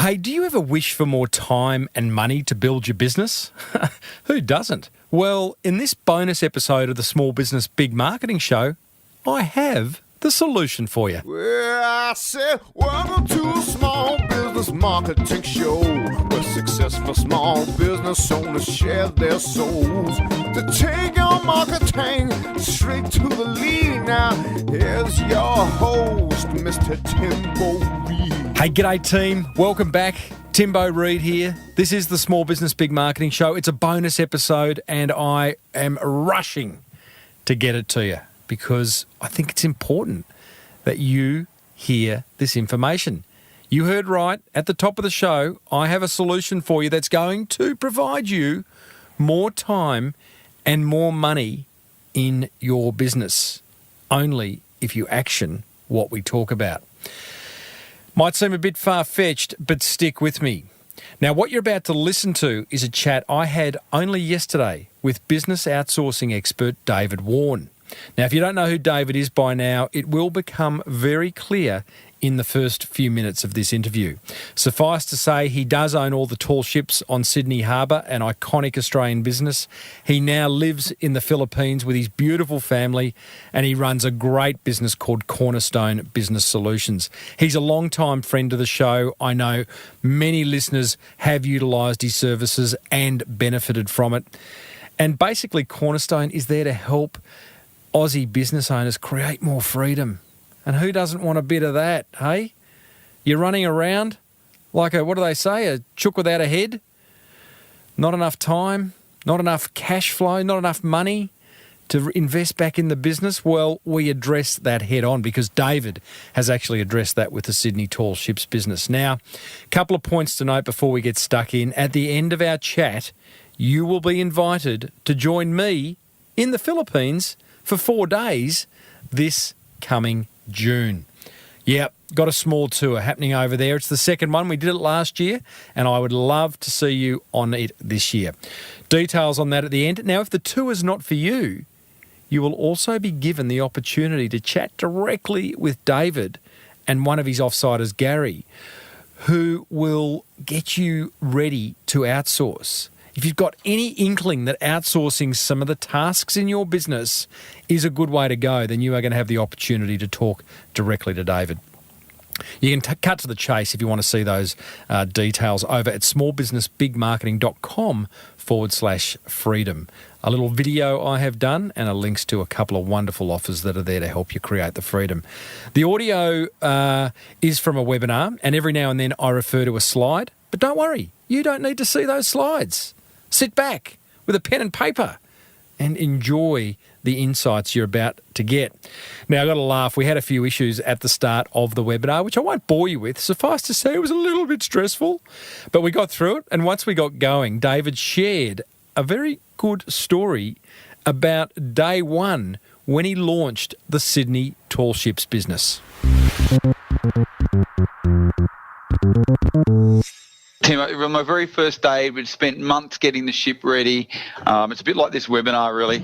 Hey, do you ever wish for more time and money to build your business? Who doesn't? Well, in this bonus episode of the Small Business Big Marketing Show, I have the solution for you. Well, I said, welcome to the Small Business Marketing Show, where successful small business owners share their souls to take your marketing straight to the lead. Now, here's your host, Mr. Timbo Reid. Hey, g'day team. Welcome back. Timbo Reid here. This is the Small Business Big Marketing Show. It's a bonus episode and I am rushing to get it to you because I think it's important that you hear this information. You heard right at the top of the show. I have a solution for you that's going to provide you more time and more money in your business, only if you action what we talk about. Might seem a bit far-fetched, but stick with me. Now, what you're about to listen to is a chat I had only yesterday with business outsourcing expert David Warne. Now, if you don't know who David is by now, it will become very clear in the first few minutes of this interview. Suffice to say, he does own all the tall ships on Sydney Harbour, an iconic Australian business. He now lives in the Philippines with his beautiful family, and he runs a great business called Cornerstone Business Solutions. He's a long-time friend of the show. I know many listeners have utilised his services and benefited from it. And basically, Cornerstone is there to help Aussie business owners create more freedom. And who doesn't want a bit of that, hey? You're running around like what do they say, a chook without a head? Not enough time, not enough cash flow, not enough money to invest back in the business? Well, we address that head on because David has actually addressed that with the Sydney Tall Ships business. Now, a couple of points to note before we get stuck in. At the end of our chat, you will be invited to join me in the Philippines for 4 days this coming June. Yep, got a small tour happening over there. It's the second one. We did it last year, and I would love to see you on it this year. Details on that at the end. Now, if the tour is not for you, you will also be given the opportunity to chat directly with David and one of his offsiders, Gary, who will get you ready to outsource. If you've got any inkling that outsourcing some of the tasks in your business is a good way to go, then you are going to have the opportunity to talk directly to David. You can cut to the chase if you want to see those details over at smallbusinessbigmarketing.com/freedom. A little video I have done and a links to a couple of wonderful offers that are there to help you create the freedom. The audio is from a webinar, and every now and then I refer to a slide, but don't worry, you don't need to see those slides. Sit back with a pen and paper and enjoy the insights you're about to get. Now, I've got to laugh. We had a few issues at the start of the webinar, which I won't bore you with. Suffice to say, it was a little bit stressful, but we got through it. And once we got going, David shared a very good story about day one when he launched the Sydney Tall Ships business. Tim, on my very first day, we'd spent months getting the ship ready. It's a bit like this webinar, really.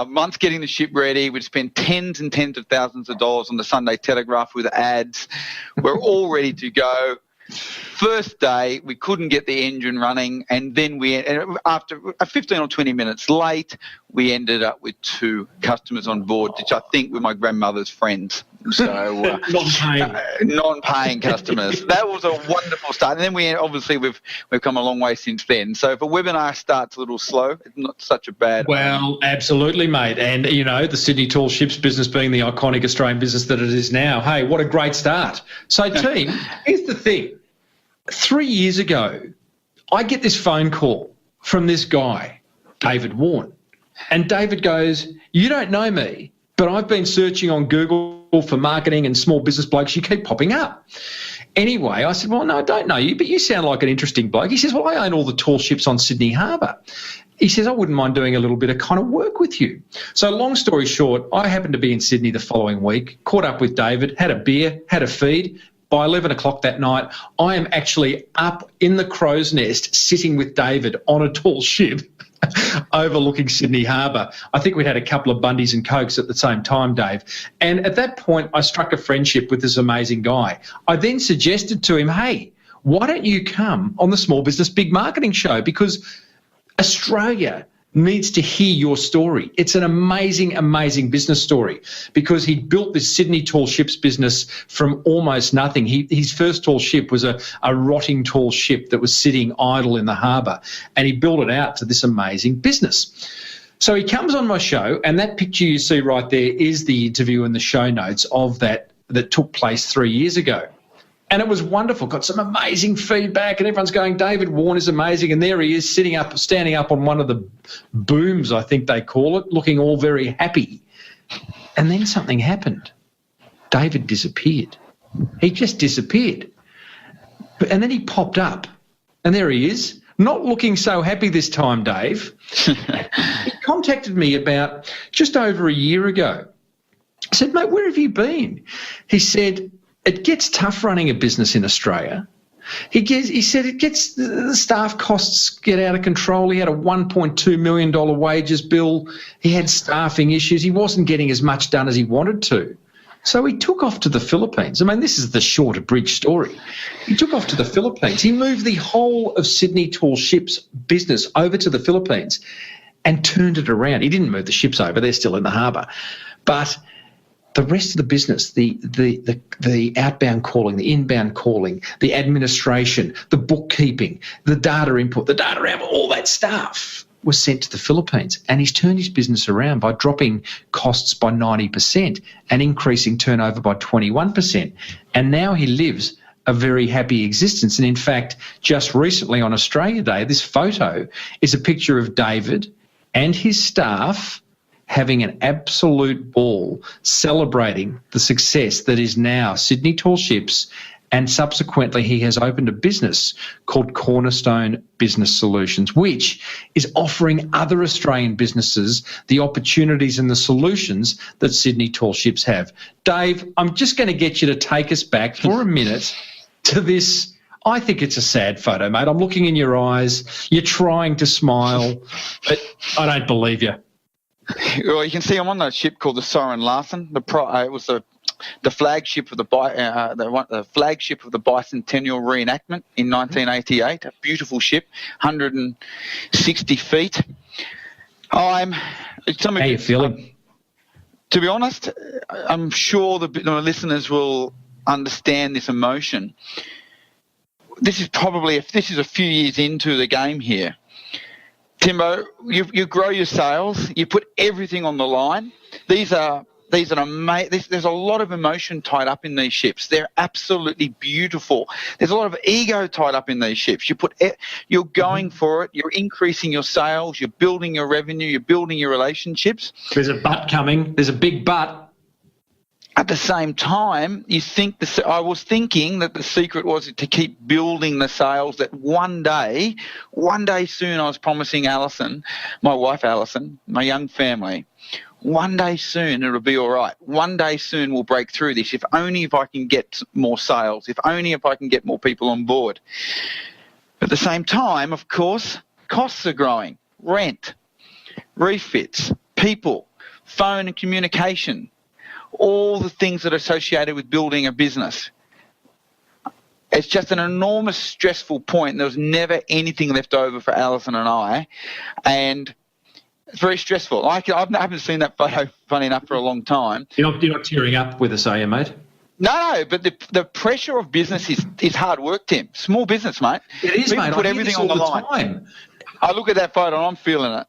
Months getting the ship ready. We'd spent tens and tens of thousands of dollars on the Sunday Telegraph with ads. We're all ready to go. First day, we couldn't get the engine running, and then after 15 or 20 minutes late, we ended up with 2 customers on board, which I think were my grandmother's friends. So non-paying customers. That was a wonderful start, and then we've come a long way since then. So if a webinar starts a little slow, it's not such a bad. Well, absolutely, mate. And you know, the Sydney Tall Ships business being the iconic Australian business that it is now. Hey, what a great start! So, team, here's the thing. 3 years ago, I get this phone call from this guy, David Warne. And David goes, "You don't know me, but I've been searching on Google for marketing and small business blokes. You keep popping up." Anyway, I said, "Well, no, I don't know you, but you sound like an interesting bloke." He says, "Well, I own all the tall ships on Sydney Harbour." He says, "I wouldn't mind doing a little bit of kind of work with you." So long story short, I happened to be in Sydney the following week, caught up with David, had a beer, had a feed. By 11 o'clock that night, I am actually up in the crow's nest sitting with David on a tall ship overlooking Sydney Harbour. I think we'd had a couple of Bundies and Cokes at the same time, Dave. And at that point, I struck a friendship with this amazing guy. I then suggested to him, "Hey, why don't you come on the Small Business Big Marketing Show? Because Australia needs to hear your story. It's an amazing, amazing business story because he built this Sydney tall ships business from almost nothing. His first tall ship was a rotting tall ship that was sitting idle in the harbour, and he built it out to this amazing business. So he comes on my show, and that picture you see right there is the interview in the show notes of that took place 3 years ago. And it was wonderful. Got some amazing feedback, and everyone's going, David Warne is amazing. And there he is, standing up on one of the booms, I think they call it, looking all very happy. And then something happened. David disappeared. He just disappeared. And then he popped up, and there he is, not looking so happy this time, Dave. He contacted me about just over a year ago. I said, mate, where have you been? He said, it gets tough running a business in Australia. He said the staff costs get out of control. He had a $1.2 million wages bill. He had staffing issues. He wasn't getting as much done as he wanted to. So he took off to the Philippines. I mean, this is the shorter bridge story. He took off to the Philippines. He moved the whole of Sydney Tall Ships business over to the Philippines and turned it around. He didn't move the ships over. They're still in the harbour. But the rest of the business, the outbound calling, the inbound calling, the administration, the bookkeeping, the data input, the data output, all that stuff was sent to the Philippines. And he's turned his business around by dropping costs by 90% and increasing turnover by 21%. And now he lives a very happy existence. And in fact, just recently on Australia Day, this photo is a picture of David and his staff having an absolute ball, celebrating the success that is now Sydney Tall Ships, and subsequently he has opened a business called Cornerstone Business Solutions, which is offering other Australian businesses the opportunities and the solutions that Sydney Tall Ships have. Dave, I'm just going to get you to take us back for a minute to this. I think it's a sad photo, mate. I'm looking in your eyes. You're trying to smile, but I don't believe you. Well, you can see I'm on that ship called the Soren Larsen. It was the flagship of the flagship of the bicentennial reenactment in 1988. A beautiful ship, 160 feet. How are you feeling? To be honest, I'm sure the listeners will understand this emotion. This is a few years into the game here. Timbo, you grow your sales, you put everything on the line. There's a lot of emotion tied up in these ships. They're absolutely beautiful. There's a lot of ego tied up in these ships. You're going for it. You're increasing your sales. You're building your revenue. You're building your relationships. There's a but coming. There's a big but. At the same time, I was thinking that the secret was to keep building the sales, that one day soon I was promising Alison, my wife Alison, my young family, one day soon it'll be all right. One day soon we'll break through this, if I can get more sales, if I can get more people on board. At the same time, of course, costs are growing. Rent, refits, people, phone and communication, all the things that are associated with building a business. It's just an enormous stressful point. There was never anything left over for Alison and I, and it's very stressful. I haven't seen that photo, funny enough, for a long time. You're not tearing up with us, are you, mate? No, but the pressure of business is hard work, Tim. Small business, mate. It is, People mate. put I everything all on the time. line. I look at that photo and I'm feeling it.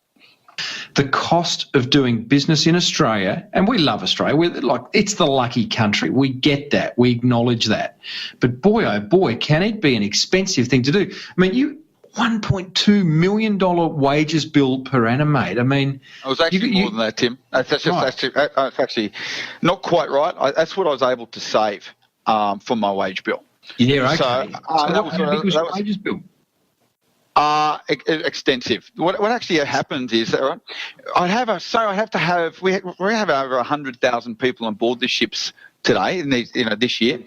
The cost of doing business in Australia, and we love Australia, it's the lucky country. We get that. We acknowledge that. But boy, oh boy, can it be an expensive thing to do. I mean, $1.2 million wages bill per annum, mate. I mean... It was actually more than that, Tim. That's actually not quite right. That's what I was able to save for my wage bill. Yeah, okay. So how big was your wages bill? Extensive. What actually happens is that we have over 100,000 people on board the ships today, this year.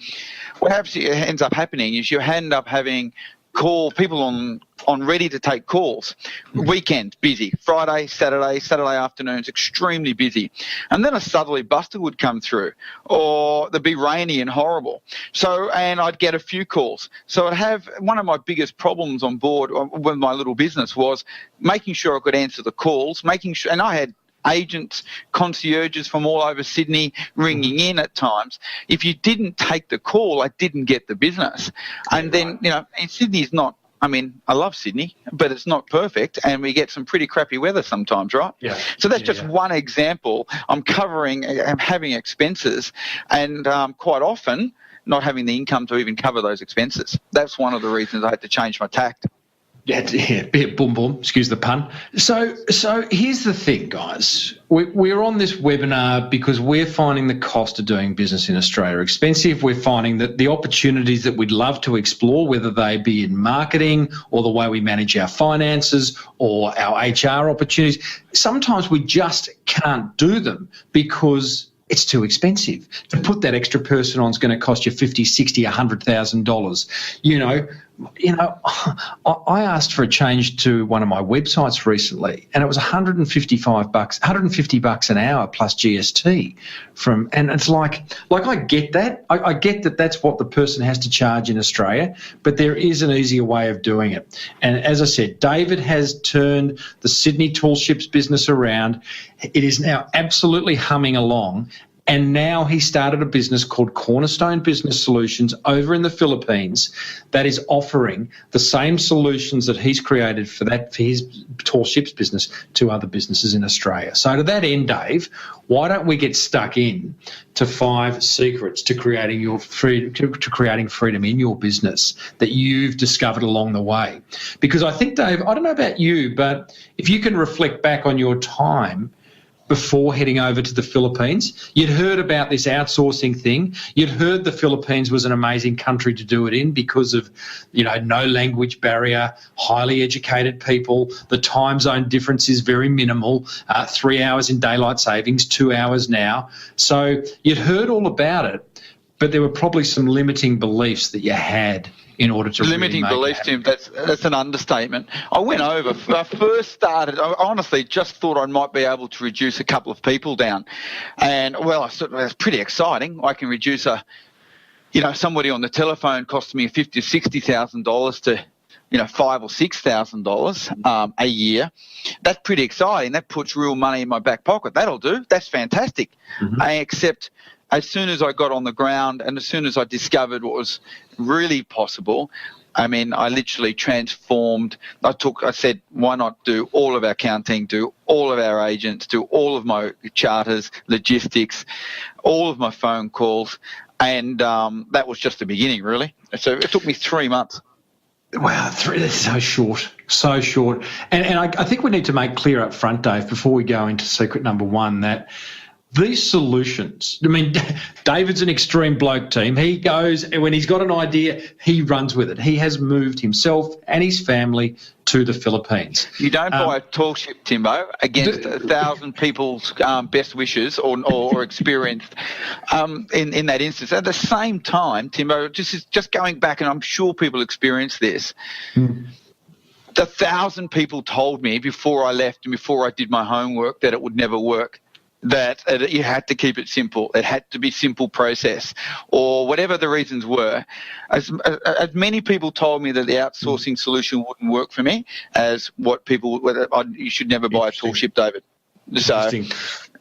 What ends up happening is you end up having people on on ready to take calls. Weekends, busy. Friday, Saturday afternoons, extremely busy. And then a southerly buster would come through, or there'd be rainy and horrible. So, and I'd get a few calls. So I'd have one of my biggest problems on board with my little business was making sure I could answer the calls, making sure, and I had agents, concierges from all over Sydney ringing in at times. If you didn't take the call, I didn't get the business. And then, and Sydney's not, I mean, I love Sydney, but it's not perfect, and we get some pretty crappy weather sometimes, right? Yeah. So that's just one example. I'm having expenses, and quite often not having the income to even cover those expenses. That's one of the reasons I had to change my tact. Yeah, boom, boom, excuse the pun. So here's the thing, guys. We're on this webinar because we're finding the cost of doing business in Australia expensive. We're finding that the opportunities that we'd love to explore, whether they be in marketing or the way we manage our finances or our HR opportunities, sometimes we just can't do them because it's too expensive. To put that extra person on is going to cost you $50,000, $60,000, $100,000. I asked for a change to one of my websites recently, and it was $150 an hour plus GST. And it's like I get that. I get that that's what the person has to charge in Australia, but there is an easier way of doing it. And as I said, David has turned the Sydney tall ships business around. It is now absolutely humming along. And now he started a business called Cornerstone Business Solutions over in the Philippines that is offering the same solutions that he's created for his tall ships business to other businesses in Australia. So to that end, Dave, why don't we get stuck in to 5 secrets to creating freedom in your business that you've discovered along the way? Because I think, Dave, I don't know about you, but if you can reflect back on your time before heading over to the Philippines, you'd heard about this outsourcing thing. You'd heard the Philippines was an amazing country to do it in because of, no language barrier, highly educated people. The time zone difference is very minimal, 3 hours in daylight savings, 2 hours now. So you'd heard all about it, but there were probably some limiting beliefs that you had in order to limiting beliefs, Tim. That's an understatement. I went over. I first started. I honestly just thought I might be able to reduce a couple of people down, and that's pretty exciting. I can reduce somebody on the telephone costing me $50,000 or $60,000 to $5,000 or $6,000 a year. That's pretty exciting. That puts real money in my back pocket. That'll do. That's fantastic. Except as soon as I got on the ground and as soon as I discovered what was really possible, I literally transformed. I said, why not do all of our accounting, do all of our agents, do all of my charters, logistics, all of my phone calls, and that was just the beginning, really. So it took me 3 months. Wow, that's so short. And I think we need to make clear up front, Dave, before we go into secret number 1, that these solutions, David's an extreme bloke, team. He goes, and when he's got an idea, he runs with it. He has moved himself and his family to the Philippines. You don't buy a tall ship, Timbo, against 1,000 people's best wishes or experience in that instance. At the same time, Timbo, just going back, and I'm sure people experience this, the 1,000 people told me before I left and before I did my homework that it would never work. That you had to keep it simple. It had to be simple process, or whatever the reasons were. As many people told me that the outsourcing solution wouldn't work for me as you should never buy a tall ship, David. So,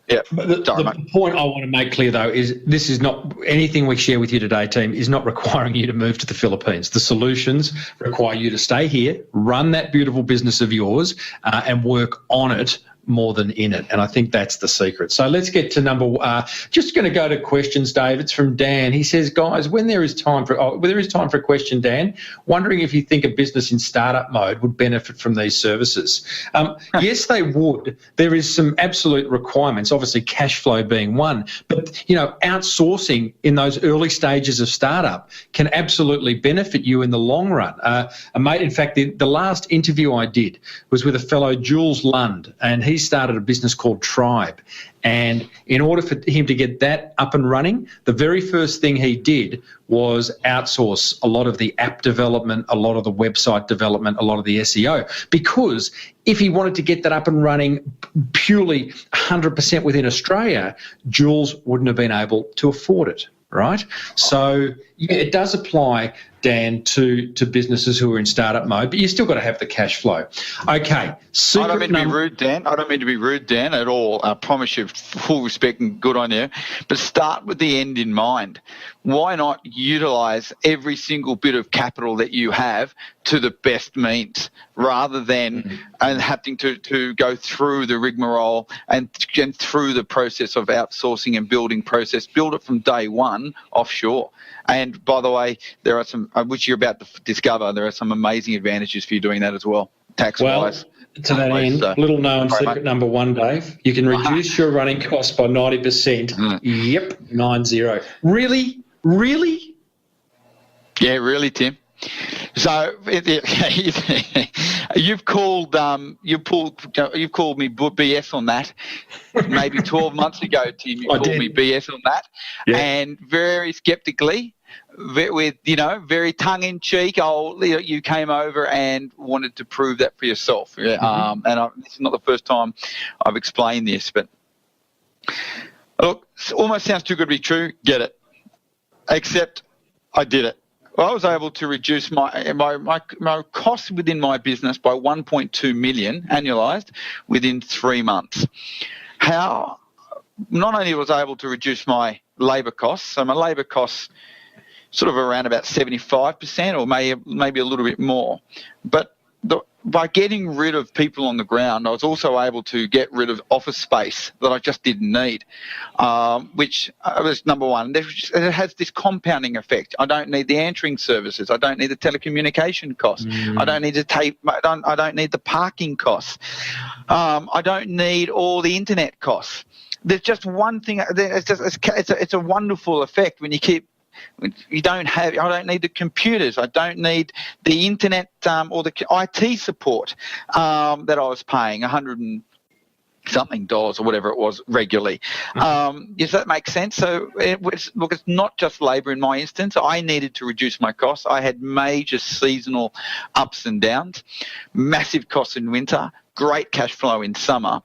yeah. The point I want to make clear, though, is this is not anything we share with you today, team, is not requiring you to move to the Philippines. The solutions require you to stay here, run that beautiful business of yours, and work on it more than in it. And I think that's the secret. So let's get to just going to go to questions, Dave. It's from Dan. He says, guys, when there is time for a question, Dan, wondering if you think a business in startup mode would benefit from these services. Yes, they would. There is some absolute requirements, obviously cash flow being one, but, outsourcing in those early stages of startup can absolutely benefit you in the long run. In fact, the last interview I did was with a fellow, Jules Lund, and he started a business called Tribe. And in order for him to get that up and running, the very first thing he did was outsource a lot of the app development, a lot of the website development, a lot of the SEO. Because if he wanted to get that up and running purely 100% within Australia, Jules wouldn't have been able to afford it. Right? So yeah, it does apply, Dan, to businesses who are in startup mode, but you still got to have the cash flow. Okay. I don't mean to be rude, Dan. I don't mean to be rude, Dan, at all. I promise you full respect and good on you. But start with the end in mind. Why not utilise every single bit of capital that you have to the best means rather than and having to go through the rigmarole and through the process of outsourcing and building process. Build it from day one offshore. And by the way, there are some, which you're about to discover, there are some amazing advantages for you doing that as well, tax-wise. Well, to that end, little known secret number one, Dave, you can reduce your running costs by 90%. Yep, 90. Really? Really? Yeah, really, Tim. So you've called me BS on that. Maybe 12 months ago, Tim, you called me BS on that, and very sceptically, with very tongue in cheek, you came over and wanted to prove that for yourself. This is not the first time I've explained this, but look, it almost sounds too good to be true. Get it? Except I did it. I was able to reduce my costs within my business by 1.2 million annualised within 3 months. How? Not only was I able to reduce my labour costs, so my labour costs sort of around about 75% or maybe a little bit more, but by getting rid of people on the ground, I was also able to get rid of office space that I just didn't need, which was number one. It has this compounding effect. I don't need the answering services. I don't need the telecommunication costs. I don't need I don't need the parking costs. I don't need all the internet costs. There's just one thing. It's a wonderful effect when you keep. I don't need the computers. I don't need the internet or the IT support that I was paying $100 and something or whatever it was regularly. Does that make sense? So it's not just labour in my instance. I needed to reduce my costs. I had major seasonal ups and downs, massive costs in winter, great cash flow in summer.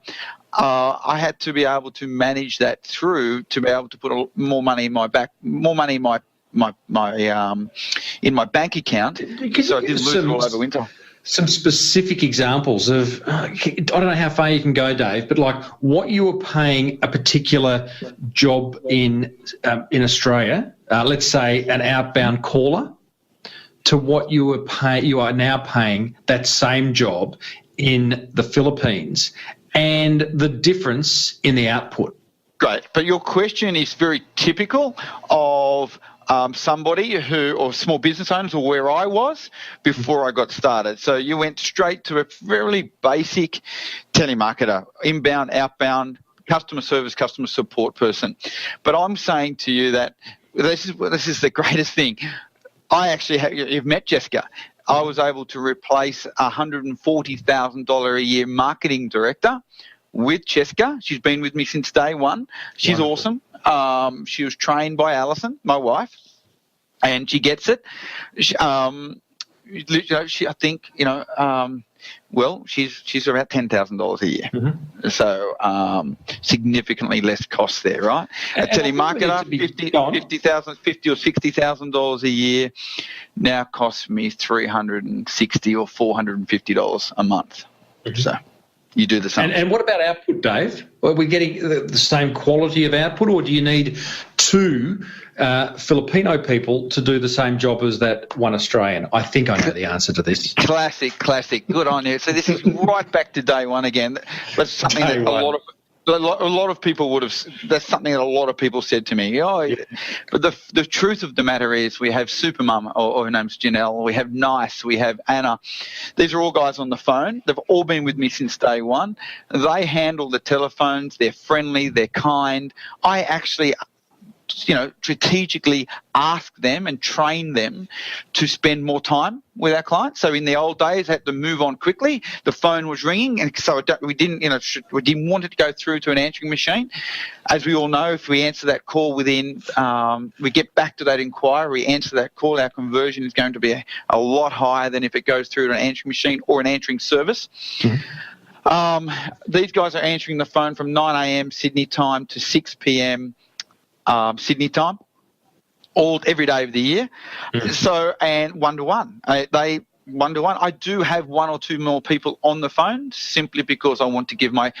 I had to be able to manage that through to be able to put more money in my in my bank account, so I didn't lose it all over winter. Some specific examples of I don't know how far you can go, Dave, but like what you were paying a particular job in Australia, let's say an outbound caller, to what you are now paying that same job in the Philippines, and the difference in the output. Great, but your question is very typical of somebody or small business owners, or where I was before I got started. So you went straight to a fairly basic telemarketer, inbound, outbound, customer service, customer support person. But I'm saying to you that this is the greatest thing. I actually you've met Jessica. I was able to replace a $140,000 a year marketing director with Jessica. She's been with me since day one. She's wonderful. Awesome. She was trained by Alison, my wife, and she gets it. She's about $10,000 a year. Mm-hmm. So significantly less cost there, right? A telemarketer, $50,000 or $60,000 a year now costs me $360 or $450 a month. Mm-hmm. So you do the same. And what about output, Dave? Are we getting the same quality of output, or do you need two Filipino people to do the same job as that one Australian? I think I know the answer to this. Classic. Good on you. So this is right back to day one again. That's something that a lot of people would have. That's something that a lot of people said to me. But the truth of the matter is, we have Supermum, or her name's Janelle. We have Nice. We have Anna. These are all guys on the phone. They've all been with me since day one. They handle the telephones. They're friendly. They're kind. I actually strategically ask them and train them to spend more time with our clients. So in the old days, I had to move on quickly. The phone was ringing, and so we didn't want it to go through to an answering machine. As we all know, if we answer that call within, we get back to that inquiry, answer that call, our conversion is going to be a lot higher than if it goes through to an answering machine or an answering service. These guys are answering the phone from 9 a.m. Sydney time to 6 p.m. Sydney time, every day of the year. So, and one-to-one. One-to-one. I do have one or two more people on the phone simply because I want to give my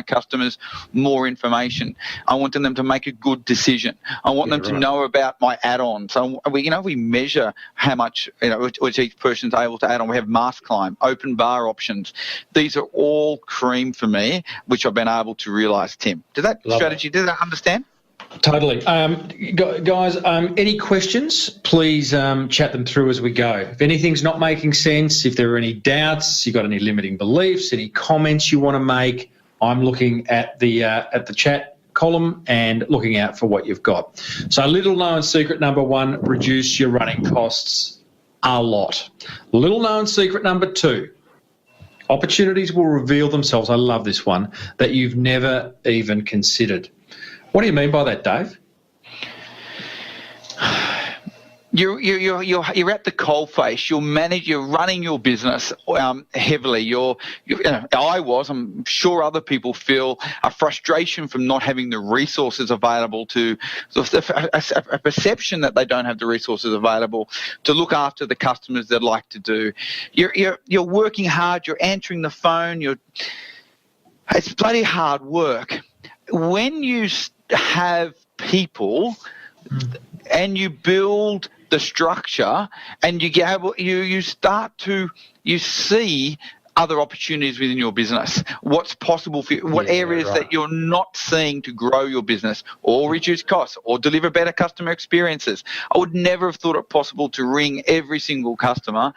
customers more information. I want them to make a good decision. I want them to know about my add-ons. So we measure how much, which each person's able to add on. We have mask climb, open bar options. These are all cream for me, which I've been able to realise, Tim. Did that understand? Totally. Guys, any questions, please chat them through as we go. If anything's not making sense, if there are any doubts, you've got any limiting beliefs, any comments you want to make, I'm looking at the chat column and looking out for what you've got. So little known secret number 1, reduce your running costs a lot. Little known secret number 2, opportunities will reveal themselves, I love this one, that you've never even considered. What do you mean by that, Dave? You're at the coalface. You're running your business heavily. I'm sure other people feel a frustration from not having the resources available a perception that they don't have the resources available to look after the customers they'd like to do. You're working hard. You're answering the phone. It's bloody hard work. When you have people and you build the structure and you see other opportunities within your business, what's possible for you, what areas that you're not seeing to grow your business or reduce costs or deliver better customer experiences. I would never have thought it possible to ring every single customer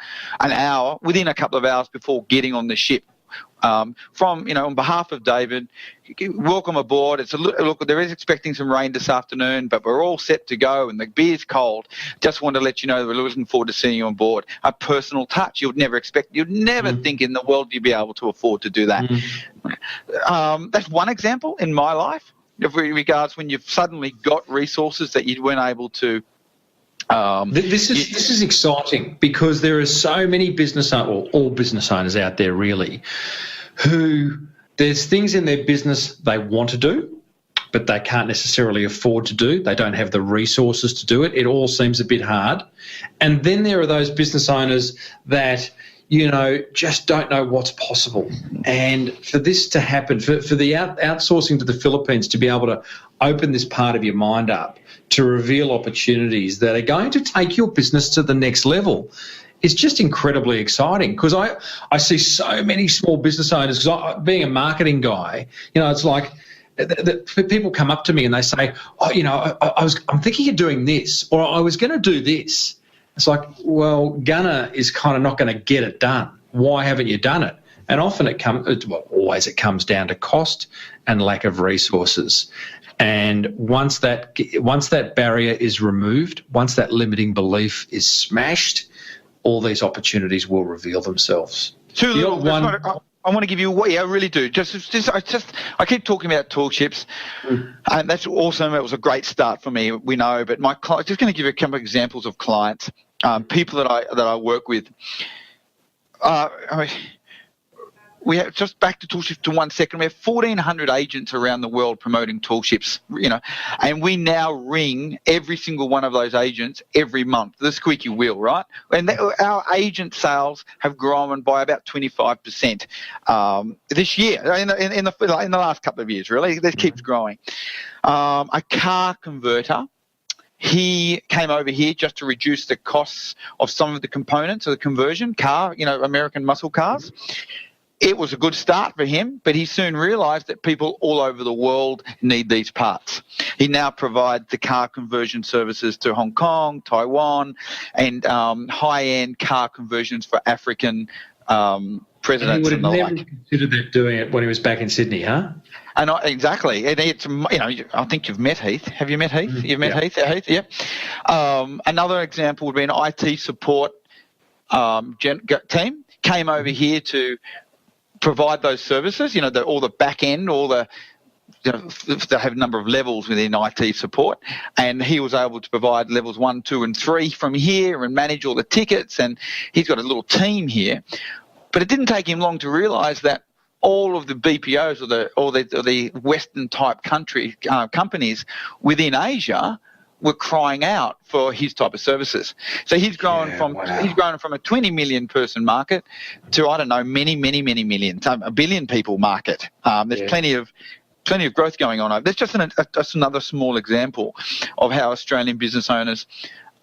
within a couple of hours before getting on the ship. On behalf of David, welcome aboard. There is expecting some rain this afternoon, but we're all set to go, and the beer's cold. Just want to let you know that we're looking forward to seeing you on board. A personal touch you'd never think in the world you'd be able to afford to do that. That's one example in my life of regards when you've suddenly got resources that you weren't able to. This is exciting because there are so many all business owners out there really, who there's things in their business they want to do, but they can't necessarily afford to do. They don't have the resources to do it. It all seems a bit hard. And then there are those business owners that, just don't know what's possible. And for this to happen, for the outsourcing to the Philippines to be able to open this part of your mind up to reveal opportunities that are going to take your business to the next level, it's just incredibly exciting because I see so many small business owners, because being a marketing guy, it's like people come up to me and they say, I'm thinking of doing this, or I was going to do this. It's like, well, gonna is kind of not going to get it done. Why haven't you done it? And often it comes down to cost and lack of resources. And once that barrier is removed, once that limiting belief is smashed, all these opportunities will reveal themselves. I want to give you I really do. I keep talking about tall ships, and that's awesome. It was a great start for me. We know, but my clients, just going to give you a couple of examples of clients, people that I work with. We have, just back to tall ships to 1 second. We have 1,400 agents around the world promoting tall ships, and we now ring every single one of those agents every month, the squeaky wheel, right? And our agent sales have grown by about 25% this year, in the last couple of years, really. This keeps growing. A car converter, he came over here just to reduce the costs of some of the components of the conversion car, American muscle cars. It was a good start for him, but he soon realised that people all over the world need these parts. He now provides the car conversion services to Hong Kong, Taiwan, and high-end car conversions for African presidents and he and would the have never like. considered that doing it when he was back in Sydney, huh? And exactly, and it's, I think you've met Heath. Have you met Heath? You've met Heath. Heath, yeah. Another example would be an IT support team came over here to provide those services. All the back end, all the they have a number of levels within IT support, and he was able to provide levels 1, 2, and 3 from here and manage all the tickets. And he's got a little team here, but it didn't take him long to realise that all of the BPOs or the Western type companies within Asia were crying out for his type of services. So he's grown from a 20 million person market to, I don't know, many millions, a billion people market. There's plenty of growth going on. That's just another small example of how Australian business owners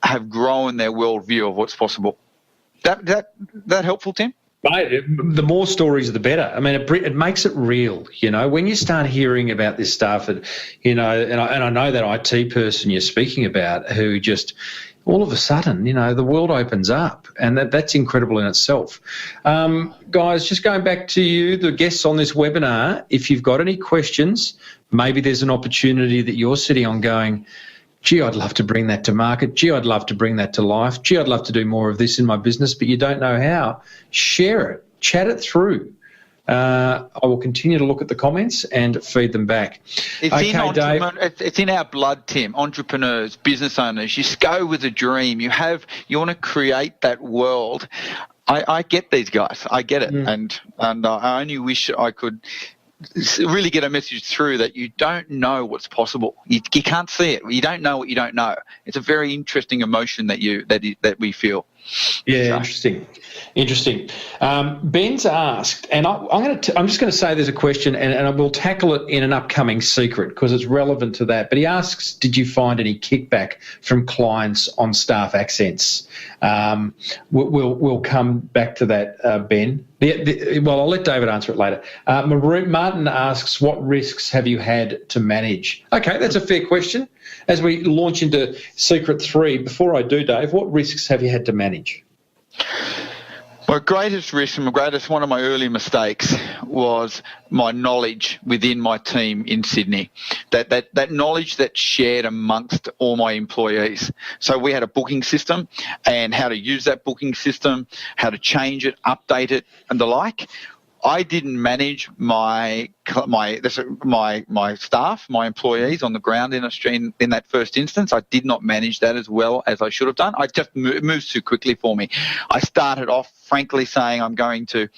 have grown their worldview of what's possible. That helpful, Tim? Mate, the more stories, the better. I mean, it makes it real. When you start hearing about this stuff, and I know that IT person you're speaking about, who just all of a sudden, the world opens up, and that's incredible in itself. Guys, just going back to you, the guests on this webinar, if you've got any questions, maybe there's an opportunity that you're sitting on going, gee, I'd love to bring that to market. Gee, I'd love to bring that to life. Gee, I'd love to do more of this in my business, but you don't know how. Share it. Chat it through. I will continue to look at the comments and feed them back. Dave. It's in our blood, Tim. Entrepreneurs, business owners, you go with a dream. You want to create that world. I get these guys. I get it. And I only wish I could really get a message through that you don't know what's possible. You can't see it. You don't know what you don't know. It's a very interesting emotion that we feel. Yeah, so. Interesting. Ben's asked, and I'm just going to say there's a question, and we'll tackle it in an upcoming secret because it's relevant to that. But he asks, did you find any kickback from clients on staff accents? We'll come back to that, Ben. Well, I'll let David answer it later. Martin asks, what risks have you had to manage? Okay, that's a fair question. As we launch into Secret 3, before I do, Dave, what risks have you had to manage? My greatest risk and one of my early mistakes was my knowledge within my team in Sydney. That knowledge that's shared amongst all my employees. So we had a booking system, and how to use that booking system, how to change it, update it, and the like. I didn't manage my staff, my employees on the ground in Australia in that first instance. I did not manage that as well as I should have done. It moved too quickly for me. I started off, frankly, saying I'm going to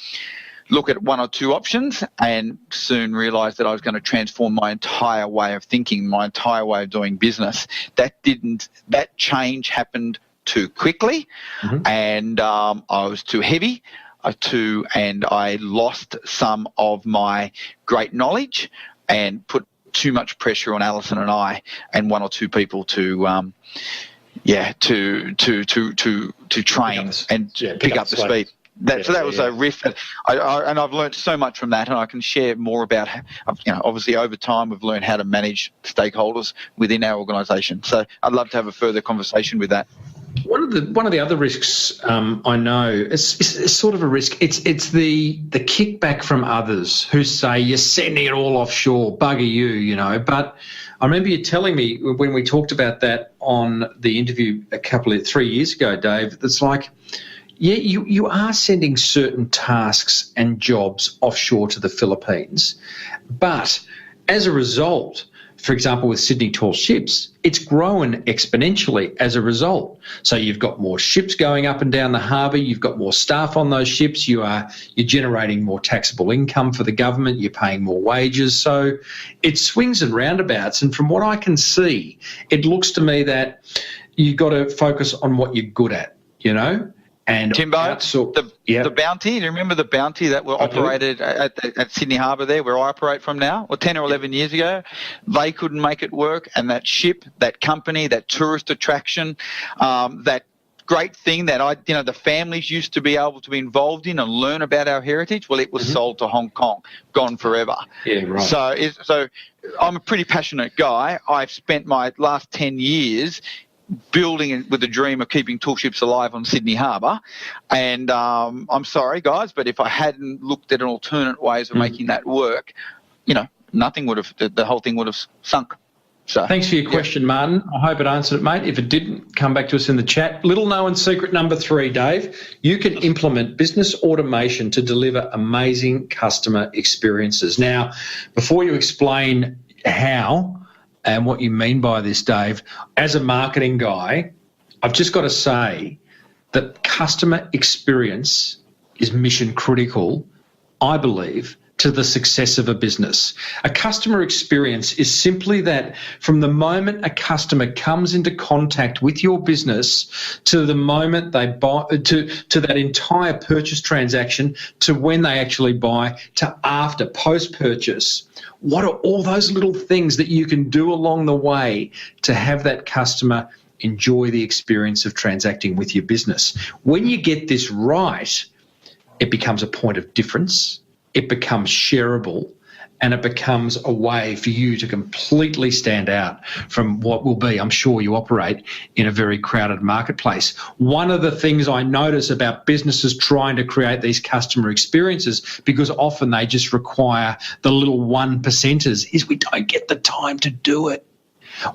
look at one or two options, and soon realised that I was going to transform my entire way of thinking, my entire way of doing business. That change happened too quickly, and I was too heavy. And I lost some of my great knowledge and put too much pressure on Alison and I and one or two people to train and pick up the speed. That was a riff, and I've learned so much from that, and I can share more about. Obviously over time we've learned how to manage stakeholders within our organisation. So I'd love to have a further conversation with that. One of the other risks I know is sort of a risk. It's the kickback from others who say you're sending it all offshore, bugger you, But I remember you telling me when we talked about that on the interview 3 years ago, Dave. It's like, yeah, you are sending certain tasks and jobs offshore to the Philippines, but as a result, for example, with Sydney Tall Ships, it's grown exponentially as a result. So you've got more ships going up and down the harbour, you've got more staff on those ships, you're generating more taxable income for the government, you're paying more wages. So it swings and roundabouts. And from what I can see, it looks to me that you've got to focus on what you're good at, And Timbo, the Bounty, do you remember the Bounty that were operated at Sydney Harbour there, where I operate from now? Well, 10 or 11 years ago, they couldn't make it work, and that ship, that company, that tourist attraction, that great thing that the families used to be able to be involved in and learn about our heritage, well, it was sold to Hong Kong, gone forever. Yeah, right. So I'm a pretty passionate guy. I've spent my last 10 years building it with the dream of keeping tall ships alive on Sydney Harbour. And I'm sorry, guys, but if I hadn't looked at an alternate ways of making that work, nothing would have, the whole thing would have sunk. So, thanks for your question, Martin. I hope it answered it, mate. If it didn't, come back to us in the chat. Little known secret number 3, Dave. You can implement business automation to deliver amazing customer experiences. Now, before you explain how and what you mean by this, Dave, as a marketing guy, I've just got to say that customer experience is mission critical, I believe, to the success of a business. A customer experience is simply that from the moment a customer comes into contact with your business to the moment they buy, to that entire purchase transaction, to when they actually buy, to after, post-purchase. What are all those little things that you can do along the way to have that customer enjoy the experience of transacting with your business? When you get this right, it becomes a point of difference. It becomes shareable, and it becomes a way for you to completely stand out from what will be, I'm sure you operate in a very crowded marketplace. One of the things I notice about businesses trying to create these customer experiences, because often they just require the little 1%ers, is we don't get the time to do it.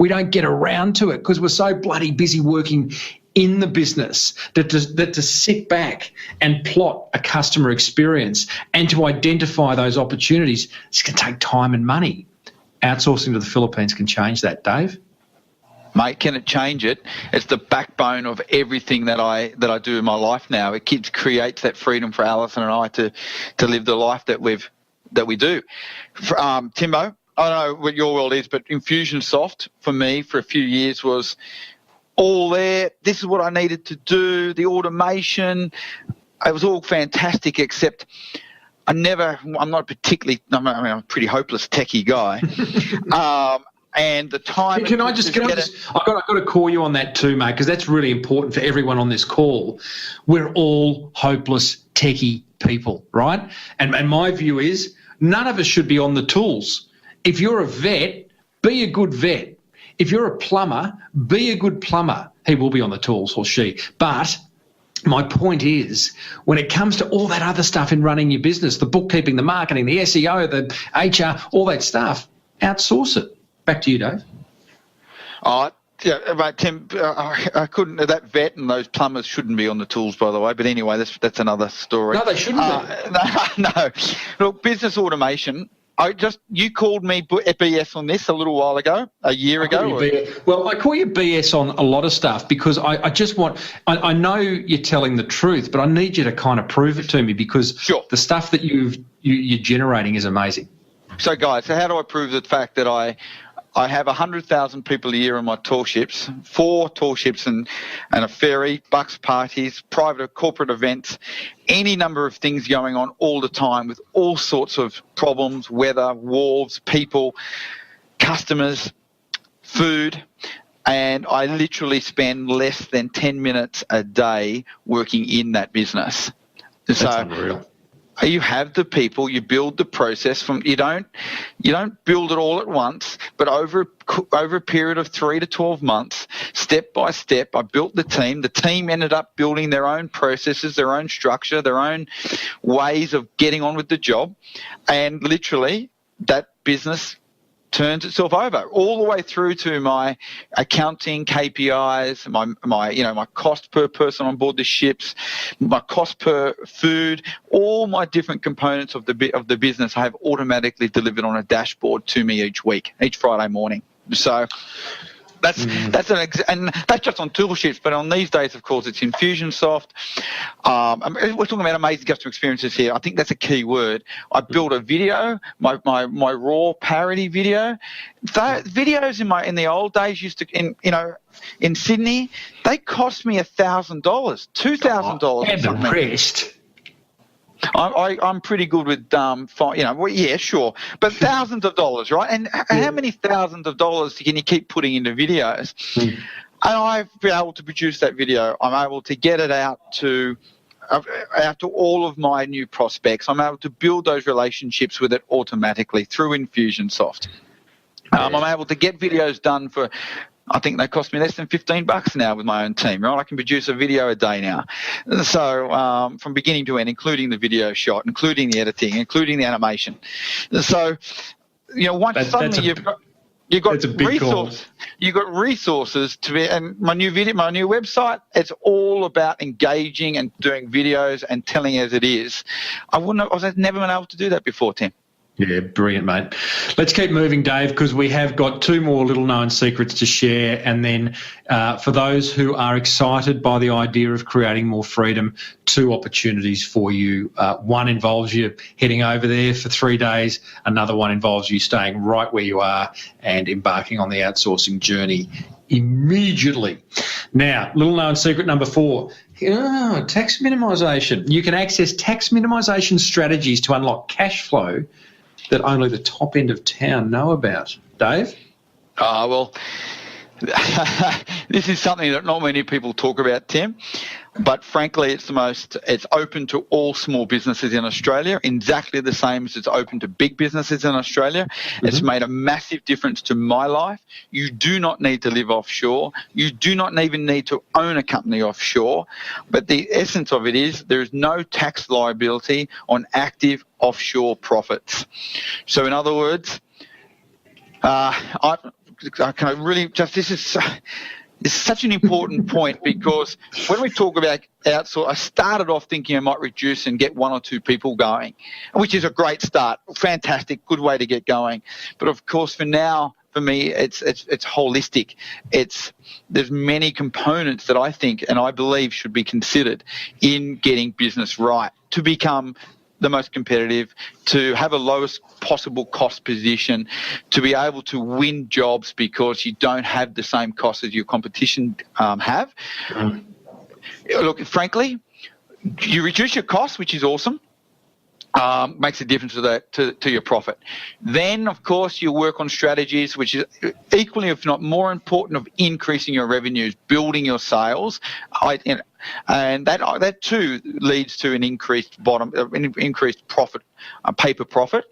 We don't get around to it because we're so bloody busy working in the business that to sit back and plot a customer experience and to identify those opportunities, it's going to take time and money. Outsourcing to the Philippines can change that, Dave. Mate, can it change it? It's the backbone of everything that I do in my life now. It creates that freedom for Alison and I to live the life that we do. Timbo, I don't know what your world is, but Infusionsoft for me for a few years was all there. This is what I needed to do. The automation, it was all fantastic, except I'm a pretty hopeless techie guy. And the time. I've got to call you on that too, mate, because that's really important for everyone on this call. We're all hopeless techie people, right? And my view is none of us should be on the tools. If you're a vet, be a good vet. If you're a plumber, be a good plumber. He will be on the tools, or she. But my point is, when it comes to all that other stuff in running your business, the bookkeeping, the marketing, the SEO, the HR, all that stuff, outsource it. Back to you, Dave. Yeah, but Tim, I couldn't. That vet and those plumbers shouldn't be on the tools, by the way. But anyway, that's another story. No, they shouldn't be. No. Look, business automation. You called me BS on this a little while ago, a year ago. Well, I call you BS on a lot of stuff because I know you're telling the truth, but I need you to kind of prove it to me because the stuff that you're generating is amazing. So, guys, how do I prove the fact that I have 100,000 people a year on my tall ships, 4 tall ships and a ferry, bucks parties, private corporate events, any number of things going on all the time with all sorts of problems, weather, wharves, people, customers, food, and I literally spend less than 10 minutes a day working in that business. That's unreal. You have the people, you build the process from. You don't build it all at once, but over a period of 3 to 12 months, step by step, I built the team. The team ended up building their own processes, their own structure, their own ways of getting on with the job, and literally that business turns itself over all the way through to my accounting KPIs, my cost per person on board the ships, my cost per food, all my different components of the business I have automatically delivered on a dashboard to me each Friday morning. So that's and that's just on tool ships, but on these days, of course, it's Infusionsoft. We're talking about amazing customer experiences here. I think that's a key word. I built a video, my raw parody video. Videos in the old days used to in Sydney, they cost me $1,000, $2,000. And the rest. I'm pretty good with yeah, sure, but thousands of dollars, right? And how many thousands of dollars can you keep putting into videos? And I've been able to produce that video. I'm able to get it out to all of my new prospects. I'm able to build those relationships with it automatically through Infusionsoft. I'm able to get videos done for I think they cost me less than $15 now with my own team, right? I can produce a video a day now. So from beginning to end, including the video shot, including the editing, including the animation. So, once suddenly you've got you've got resources to be, and my new website, it's all about engaging and doing videos and telling as it is. I was never been able to do that before, Tim. Yeah, brilliant, mate. Let's keep moving, Dave, because we have got 2 more little-known secrets to share. And then for those who are excited by the idea of creating more freedom, 2 opportunities for you. One involves you heading over there for 3 days. Another one involves you staying right where you are and embarking on the outsourcing journey immediately. Now, little-known secret number 4. Tax minimisation. You can access tax minimisation strategies to unlock cash flow that only the top end of town know about. Dave? Well, this is something that not many people talk about, Tim, but frankly it's open to all small businesses in Australia, exactly the same as it's open to big businesses in Australia. Mm-hmm. It's made a massive difference to my life. You do not need to live offshore. You do not even need to own a company offshore. But the essence of it is there is no tax liability on active offshore profits. So in other words, it's such an important point, because when we talk about outsource, I started off thinking I might reduce and get 1 or 2 people going, which is a great start. Fantastic, good way to get going. But of course, for now, for me, it's holistic. There's many components that I think and I believe should be considered in getting business right to become the most competitive, to have a lowest possible cost position, to be able to win jobs because you don't have the same costs as your competition have. Look, frankly, you reduce your costs, which is awesome. Makes a difference to your profit. Then, of course, you work on strategies, which is equally, if not more important, of increasing your revenues, building your sales, and that too leads to an increased profit, paper profit.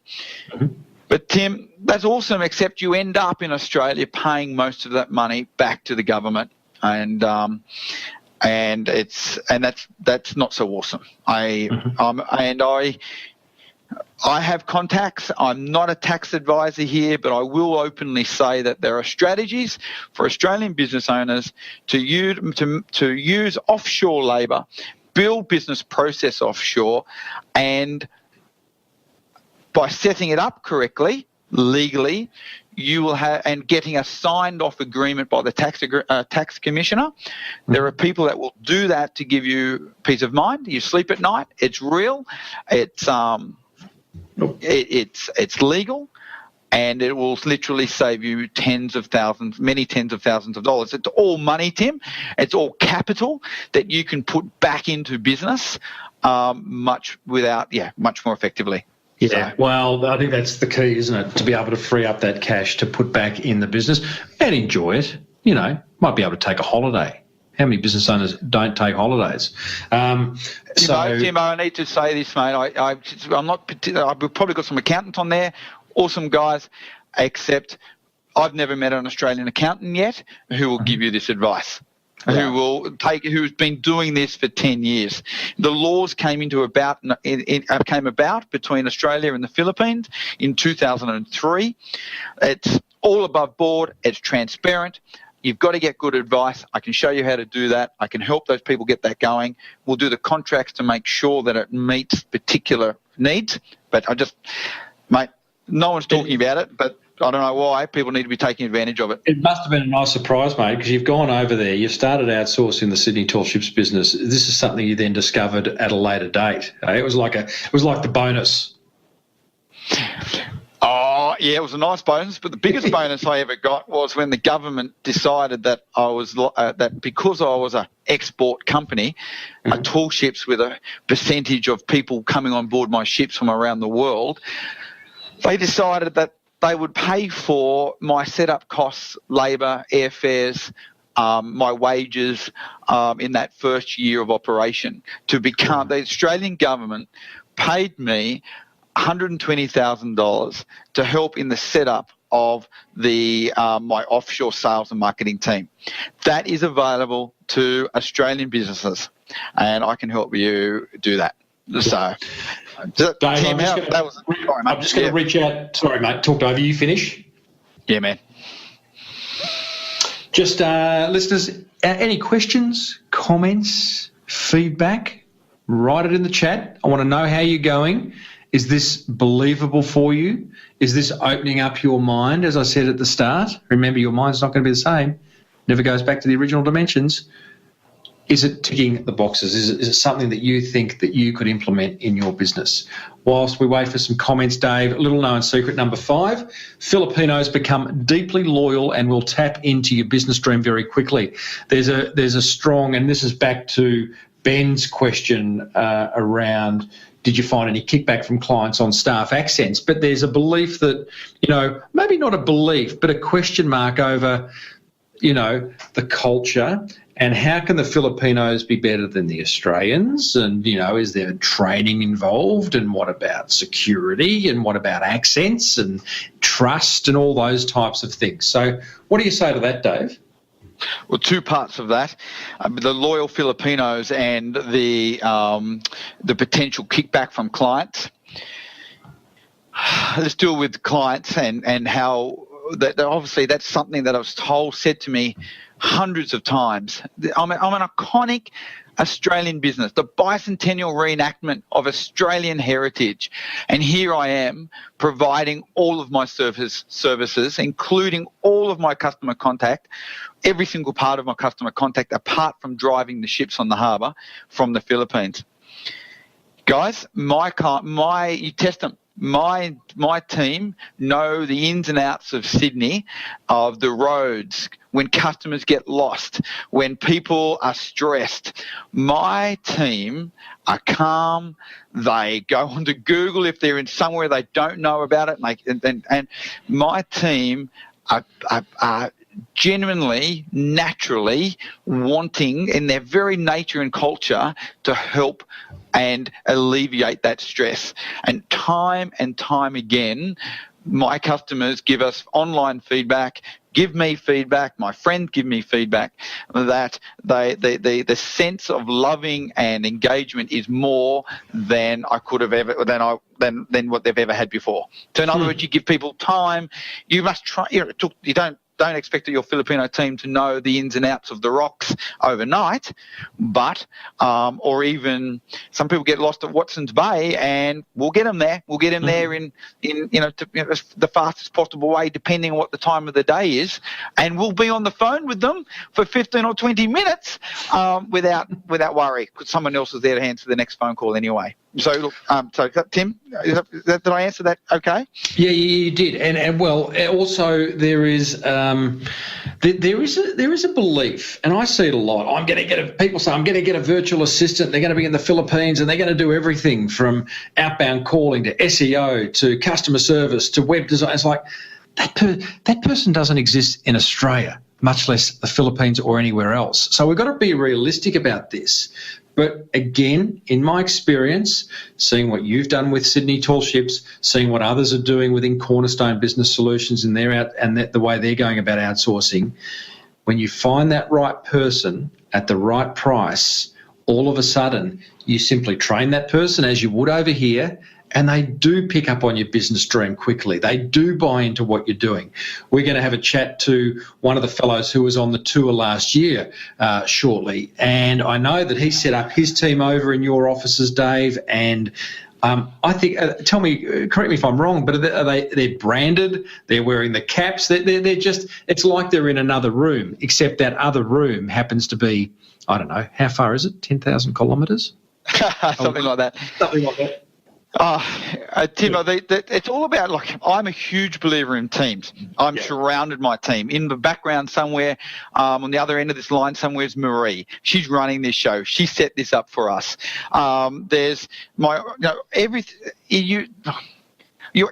Mm-hmm. But Tim, that's awesome, except you end up in Australia paying most of that money back to the government, and that's not so awesome. I have contacts. I'm not a tax advisor here, but I will openly say that there are strategies for Australian business owners to use offshore labour, build business process offshore, and by setting it up correctly, legally, you will have, and getting a signed off agreement by the tax commissioner. There are people that will do that to give you peace of mind. You sleep at night. It's real. It's legal, and it will literally save you many tens of thousands of dollars. It's all money, Tim. It's all capital that you can put back into business much more effectively. Yeah, well, I think that's the key, isn't it? To be able to free up that cash to put back in the business and enjoy it. Might be able to take a holiday. How many business owners don't take holidays? Timo, I need to say this, mate. I'm not particular. I've probably got some accountants on there, awesome guys, except I've never met an Australian accountant yet who will give you this advice. Yeah. Who's been doing this for 10 years. The laws came about between Australia and the Philippines in 2003. It's all above board. It's transparent. You've got to get good advice. I can show you how to do that. I can help those people get that going. We'll do the contracts to make sure that it meets particular needs. But mate, no one's talking about it, but I don't know why. People need to be taking advantage of it. It must have been a nice surprise, mate, because you've gone over there. You've started outsourcing the Sydney Tall Ships business. This is something you then discovered at a later date. It was like the bonus. Oh, yeah, it was a nice bonus. But the biggest bonus I ever got was when the government decided that that because I was an export company, a tall ships with a percentage of people coming on board my ships from around the world, they decided that they would pay for my setup costs, labour, airfares, my wages in that first year of operation. The Australian government paid me $120,000 to help in the setup of the my offshore sales and marketing team. That is available to Australian businesses, and I can help you do that. So, Dave, Tim, I'm just going to reach out. Sorry, mate. Talked over. You finish? Yeah, man. Just listeners, any questions, comments, feedback? Write it in the chat. I want to know how you're going. Is this believable for you? Is this opening up your mind? As I said at the start, remember, your mind's not going to be the same. Never goes back to the original dimensions. Is it ticking the boxes? Is it something that you think that you could implement in your business? Whilst we wait for some comments, Dave, little known secret number 5, Filipinos become deeply loyal and will tap into your business dream very quickly. There's a strong, and this is back to Ben's question around, did you find any kickback from clients on staff accents? But there's a belief that, maybe not a belief, but a question mark over, the culture. And how can the Filipinos be better than the Australians? And, is there training involved? And what about security? And what about accents and trust and all those types of things? So what do you say to that, Dave? Well, 2 parts of that: the loyal Filipinos and the potential kickback from clients. Let's deal with clients and how that obviously that's something that I was said to me hundreds of times. I'm an iconic Australian business, the bicentennial reenactment of Australian heritage, and here I am providing all of my services, including all of my customer contact, every single part of my customer contact, apart from driving the ships on the harbour from the Philippines. Guys, you test them. My team know the ins and outs of Sydney, of the roads, when customers get lost, when people are stressed. My team are calm. They go onto Google if they're in somewhere they don't know about it, and my team are genuinely, naturally wanting, in their very nature and culture, to help and alleviate that stress. And time again, my customers give us online feedback, give me feedback, my friends give me feedback, that the sense of loving and engagement is more than I could have ever than what they've ever had before. So in other words, you give people time. You must try. You don't expect your Filipino team to know the ins and outs of the rocks overnight, but or even some people get lost at Watson's Bay, and we'll get them there. We'll get them there in the fastest possible way, depending on what the time of the day is, and we'll be on the phone with them for 15 or 20 minutes without worry, because someone else is there to answer the next phone call anyway. So, look, Tim, did I answer that okay? Yeah, you did, and well, also there is a belief, and I see it a lot. People say I'm going to get a virtual assistant. They're going to be in the Philippines, and they're going to do everything from outbound calling to SEO to customer service to web design. It's like that person doesn't exist in Australia, much less the Philippines or anywhere else. So we've got to be realistic about this. But again, in my experience, seeing what you've done with Sydney Tall Ships, seeing what others are doing within Cornerstone Business Solutions and the way they're going about outsourcing, when you find that right person at the right price, all of a sudden you simply train that person as you would over here, and they do pick up on your business dream quickly. They do buy into what you're doing. We're going to have a chat to one of the fellows who was on the tour last year shortly, and I know that he set up his team over in your offices, Dave, and I think, correct me if I'm wrong, but they're branded, they're wearing the caps, they're just, it's like they're in another room, except that other room happens to be, I don't know, how far is it, 10,000 kilometres? Something like that. Something like that. Tim, it's all about, I'm a huge believer in teams. I'm surrounded my team. In the background somewhere, on the other end of this line somewhere is Marie. She's running this show. She set this up for us. There's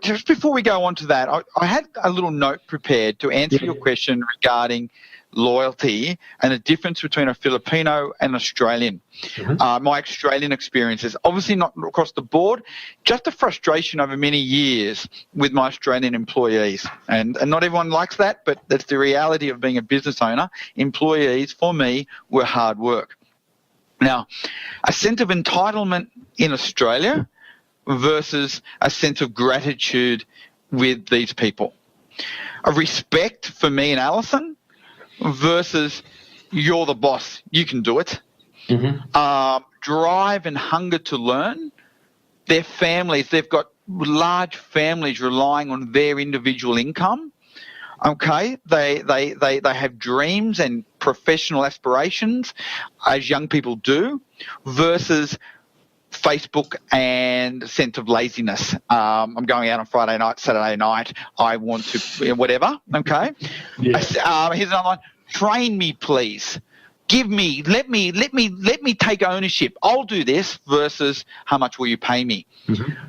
just before we go on to that, I had a little note prepared to answer your question regarding loyalty and the difference between a Filipino and Australian. My Australian experiences, obviously not across the board, just a frustration over many years with my Australian employees. And not everyone likes that, but that's the reality of being a business owner. Employees, for me, were hard work. Now, a sense of entitlement in Australia versus a sense of gratitude with these people. A respect for me and Alison versus you're the boss, you can do it. Drive and hunger to learn. Their families, they've got large families relying on their individual income. Okay, they have dreams and professional aspirations, as young people do, versus Facebook and sense of laziness. I'm going out on Friday night, Saturday night. I want to whatever. Okay. Yeah. Here's another one. Train me, please. Let me take ownership. I'll do this versus how much will you pay me?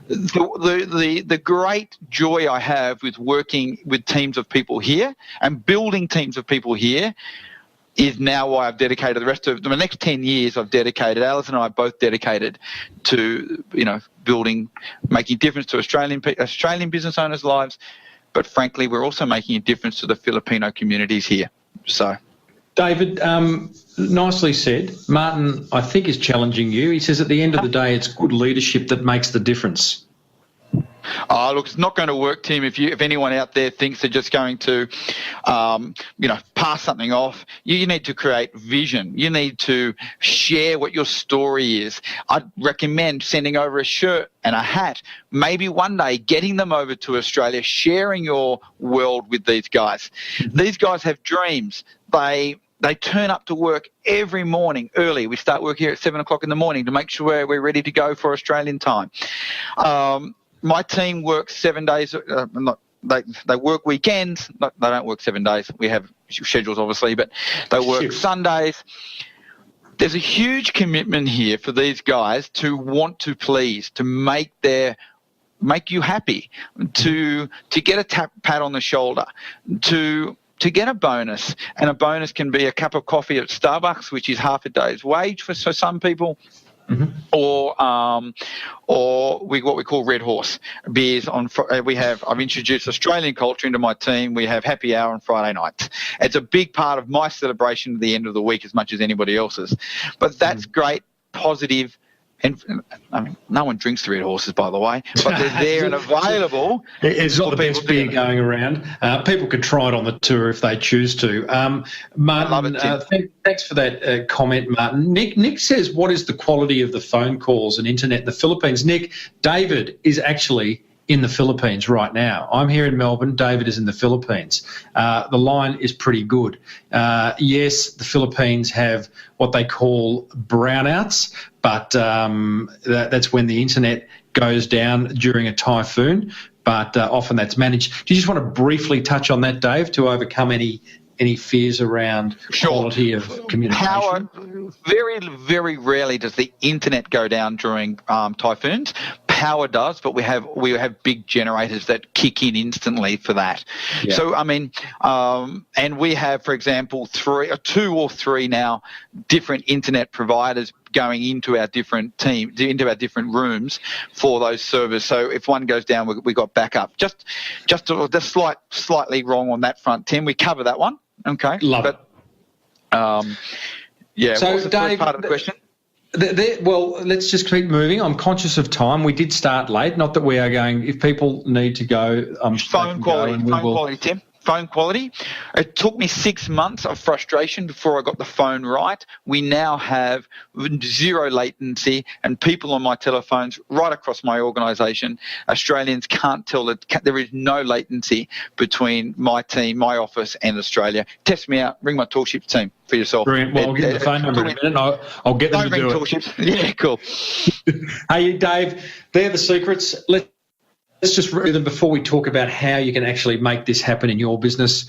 The great joy I have with working with teams of people here and building teams of people here is now why I've dedicated the rest of the next 10 years. Alice and I are both dedicated to, building, making a difference to Australian business owners' lives. But frankly, we're also making a difference to the Filipino communities here. So, David, nicely said. Martin, I think, is challenging you. He says at the end of the day, it's good leadership that makes the difference. Oh, look, it's not going to work, Tim. If anyone out there thinks they're just going to, pass something off, you need to create vision. You need to share what your story is. I'd recommend sending over a shirt and a hat. Maybe one day getting them over to Australia, sharing your world with these guys. These guys have dreams. They turn up to work every morning early. We start work here at 7 o'clock in the morning to make sure we're ready to go for Australian time. My team works 7 days. They work weekends. They don't work 7 days. We have schedules, obviously, but they work Sundays. There's a huge commitment here for these guys to want to please, to make you happy, to get a pat on the shoulder, to get a bonus. And a bonus can be a cup of coffee at Starbucks, which is half a day's wage for some people. Or what we call Red Horse beers. I've introduced Australian culture into my team. We have happy hour on Friday nights. It's a big part of my celebration at the end of the week as much as anybody else's. But that's great, positive. And no one drinks the Red Horses, by the way, but they're there and available. It's not the best beer going around. People could try it on the tour if they choose to. Martin, love it, thanks for that comment, Martin. Nick says, what is the quality of the phone calls and internet in the Philippines? Nick, David is actually in the Philippines right now. I'm here in Melbourne. David is in the Philippines. The line is pretty good. Yes, the Philippines have what they call brownouts, but that's when the internet goes down during a typhoon, but often that's managed. Do you just want to briefly touch on that, Dave, to overcome any fears around quality of communication? Very, very rarely does the internet go down during typhoons. Power does, but we have big generators that kick in instantly for that. Yeah. So and we have, for example, two or three now different internet providers going into our different rooms for those servers. So if one goes down, we got backup. Just slightly wrong on that front, Tim. We cover that one. Okay. Love it. Yeah. So what was the Dave, first part of the question? Well, let's just keep moving. I'm conscious of time. We did start late. Not that we are going. If people need to go, phone quality, Tim. Phone quality. It took me 6 months of frustration before I got the phone right. We now have zero latency, and people on my telephones right across my organisation, Australians can't tell that there is no latency between my team, my office, and Australia. Test me out. Ring my Tallships team for yourself. Brilliant. Well, I'll give you the phone number in a minute, and I'll get them to do it. Tallships. Yeah, cool. Hey, Dave, they're the secrets. Let's just read them before we talk about how you can actually make this happen in your business.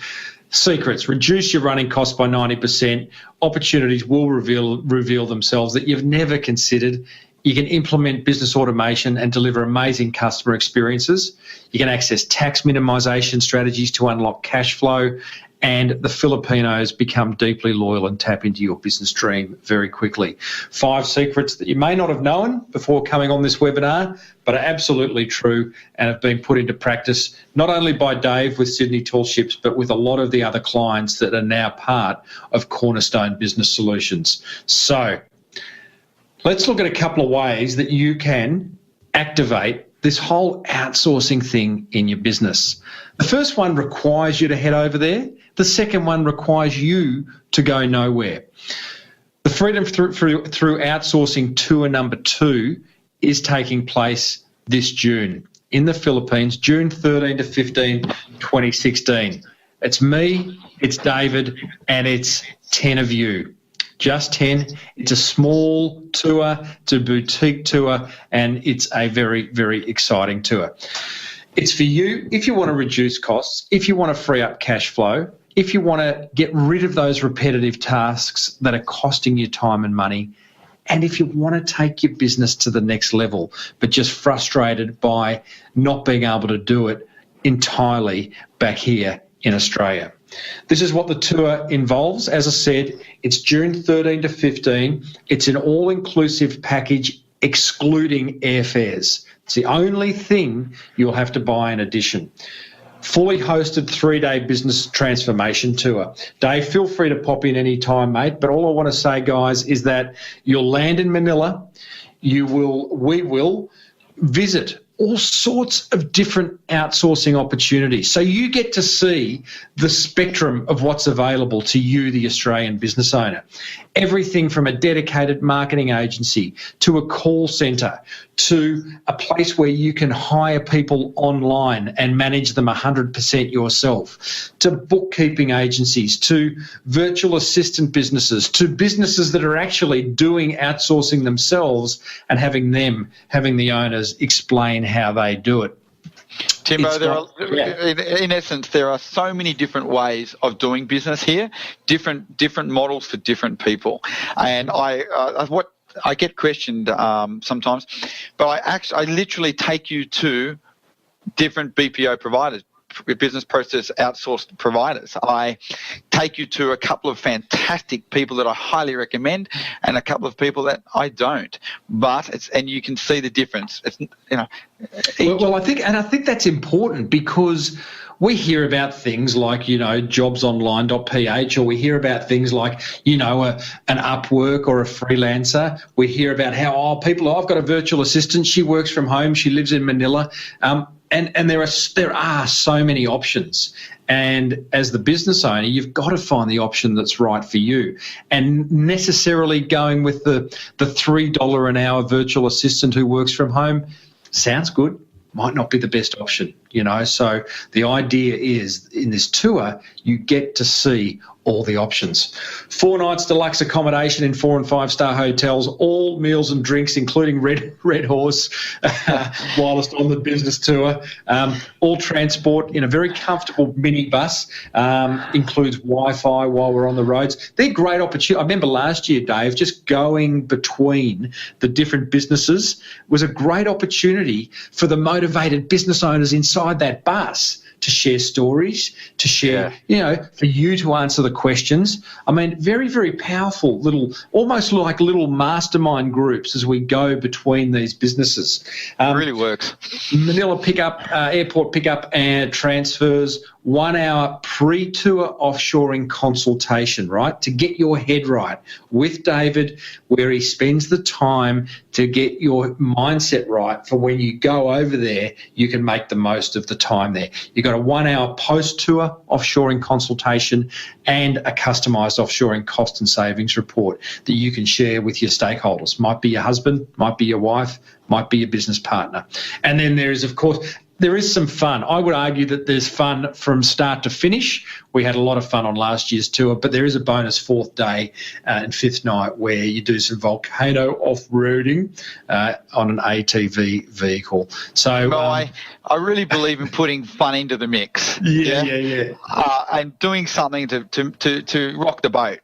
Secrets: reduce your running costs by 90%. Opportunities will reveal themselves that you've never considered. You can implement business automation and deliver amazing customer experiences. You can access tax minimisation strategies to unlock cash flow, and the Filipinos become deeply loyal and tap into your business dream very quickly. 5 secrets that you may not have known before coming on this webinar, but are absolutely true and have been put into practice not only by Dave with Sydney Tall Ships, but with a lot of the other clients that are now part of Cornerstone Business Solutions. So let's look at a couple of ways that you can activate this whole outsourcing thing in your business. The first one requires you to head over there. The second one requires you to go nowhere. The Freedom Through Outsourcing Tour number 2 is taking place this June in the Philippines, June 13 to 15, 2016. It's me, it's David, and it's 10 of you. Just 10. It's a small tour, it's a boutique tour, and it's a very, very exciting tour. It's for you if you want to reduce costs, if you want to free up cash flow, if you want to get rid of those repetitive tasks that are costing you time and money, and if you want to take your business to the next level, but just frustrated by not being able to do it entirely back here in Australia. This is what the tour involves. As I said, it's June 13 to 15. It's an all-inclusive package excluding airfares. It's the only thing you'll have to buy in addition. Fully hosted 3-day business transformation tour. Dave, feel free to pop in any time, mate, but all I want to say, guys, is that you'll land in Manila. We will visit all sorts of different outsourcing opportunities. So you get to see the spectrum of what's available to you, the Australian business owner. Everything from a dedicated marketing agency to a call centre to a place where you can hire people online and manage them 100% yourself, to bookkeeping agencies, to virtual assistant businesses, to businesses that are actually doing outsourcing themselves and having the owners explain how they do it. Timbo, in essence, there are so many different ways of doing business here, different models for different people. And I get questioned sometimes, but I literally take you to different BPO providers, business process outsourced providers. I take you to a couple of fantastic people that I highly recommend, and a couple of people that I don't. And you can see the difference. It's Well, I think that's important because we hear about things like, jobsonline.ph, or we hear about things like, an Upwork or a freelancer. We hear about how, I've got a virtual assistant, she works from home, she lives in Manila. And there are so many options. And as the business owner, you've got to find the option that's right for you. And necessarily going with the $3 an hour virtual assistant who works from home sounds good, might not be the best option, So the idea is in this tour, you get to see all the options. 4 nights deluxe accommodation in 4- and 5-star hotels, all meals and drinks, including Red Horse, whilst on the business tour. All transport in a very comfortable minibus, includes Wi-Fi while we're on the roads. They're great opportunities. I remember last year, Dave, just going between the different businesses was a great opportunity for the motivated business owners inside that bus to share stories, to share, for you to answer the questions. I mean, very, very powerful almost like little mastermind groups as we go between these businesses. It really works. Manila pickup, airport pickup and transfers, 1 hour pre-tour offshoring consultation, right, to get your head right with David, where he spends the time to get your mindset right for when you go over there, you can make the most of the time there. You've got a 1 hour post-tour offshoring consultation and a customised offshoring cost and savings report that you can share with your stakeholders. Might be your husband, might be your wife, might be your business partner. And then there is, of course, there is some fun. I would argue that there's fun from start to finish. We had a lot of fun on last year's tour, but there is a bonus 4th day and 5th night where you do some volcano off-roading on an ATV vehicle. So I really believe in putting fun into the mix. Yeah. And doing something to rock the boat,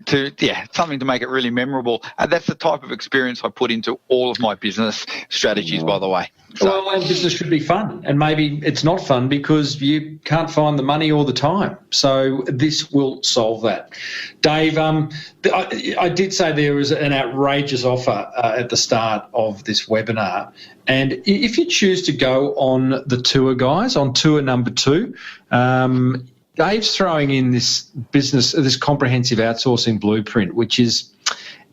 something to make it really memorable. And that's the type of experience I put into all of my business strategies, by the way. Well, and business should be fun, and maybe it's not fun because you can't find the money all the time. So this will solve that. Dave, I did say there was an outrageous offer at the start of this webinar, and if you choose to go on the tour, guys, on tour number 2, Dave's throwing in this comprehensive outsourcing blueprint, which is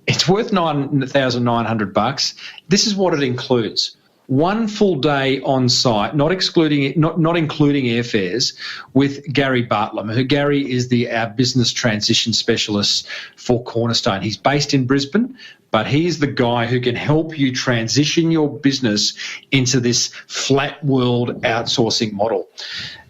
it's worth $9,900. This is what it includes. 1 full day on site, not including airfares, with Gary Bartlam, who Gary is our business transition specialist for Cornerstone. He's based in Brisbane, but he's the guy who can help you transition your business into this flat world outsourcing model.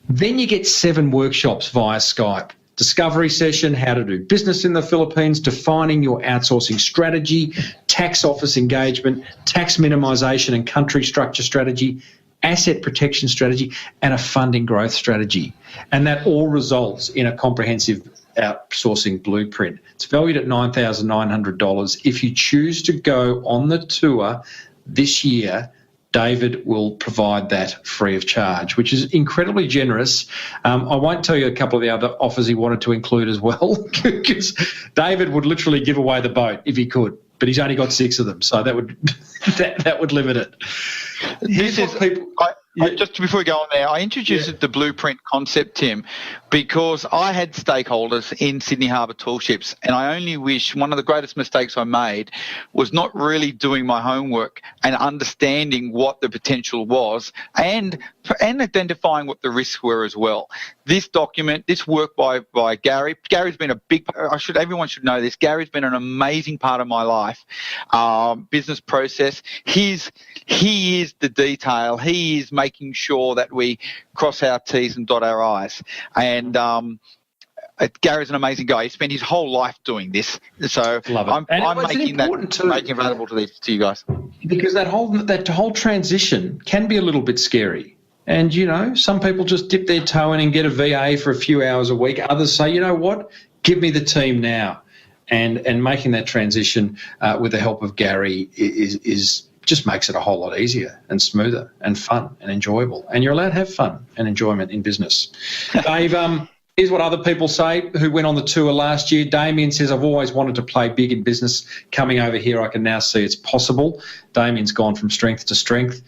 Then you get 7 workshops via Skype. Discovery session, how to do business in the Philippines, defining your outsourcing strategy, tax office engagement, tax minimisation and country structure strategy, asset protection strategy, and a funding growth strategy. And that all results in a comprehensive outsourcing blueprint. It's valued at $9,900. If you choose to go on the tour this year, David will provide that free of charge, which is incredibly generous. I won't tell you a couple of the other offers he wanted to include as well, because David would literally give away the boat if he could, but he's only got 6 of them, so that would limit it. Just before we go on there, I introduced the blueprint concept, Tim, because I had stakeholders in Sydney Harbour Tall Ships, and I only wish one of the greatest mistakes I made was not really doing my homework and understanding what the potential was and identifying what the risks were as well. This document, this work by Gary's been a big, everyone should know this, Gary's been an amazing part of my life, business process. He is the detail. He is making sure that we cross our T's and dot our I's. And Gary's an amazing guy. He spent his whole life doing this. So I'm making it available to you guys. Because that whole transition can be a little bit scary. And, some people just dip their toe in and get a VA for a few hours a week. Others say, you know what, give me the team now. And making that transition with the help of Gary is just makes it a whole lot easier and smoother and fun and enjoyable. And you're allowed to have fun and enjoyment in business. Dave, here's what other people say who went on the tour last year. Damien says, I've always wanted to play big in business. Coming over here, I can now see it's possible. Damien's gone from strength to strength.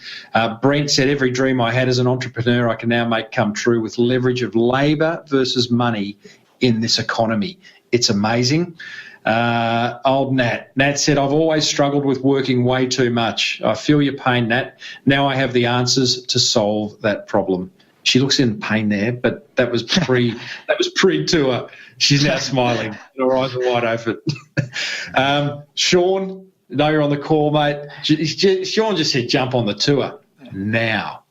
Brent said, every dream I had as an entrepreneur, I can now make come true with leverage of labour versus money in this economy. It's amazing. Old Nat said, I've always struggled with working way too much. I feel your pain, Nat. Now I have the answers to solve that problem. She looks in pain there, but that was pre-tour. She's now smiling. Her eyes are wide open. Sean, I know you're on the call, mate. Sean just said jump on the tour now.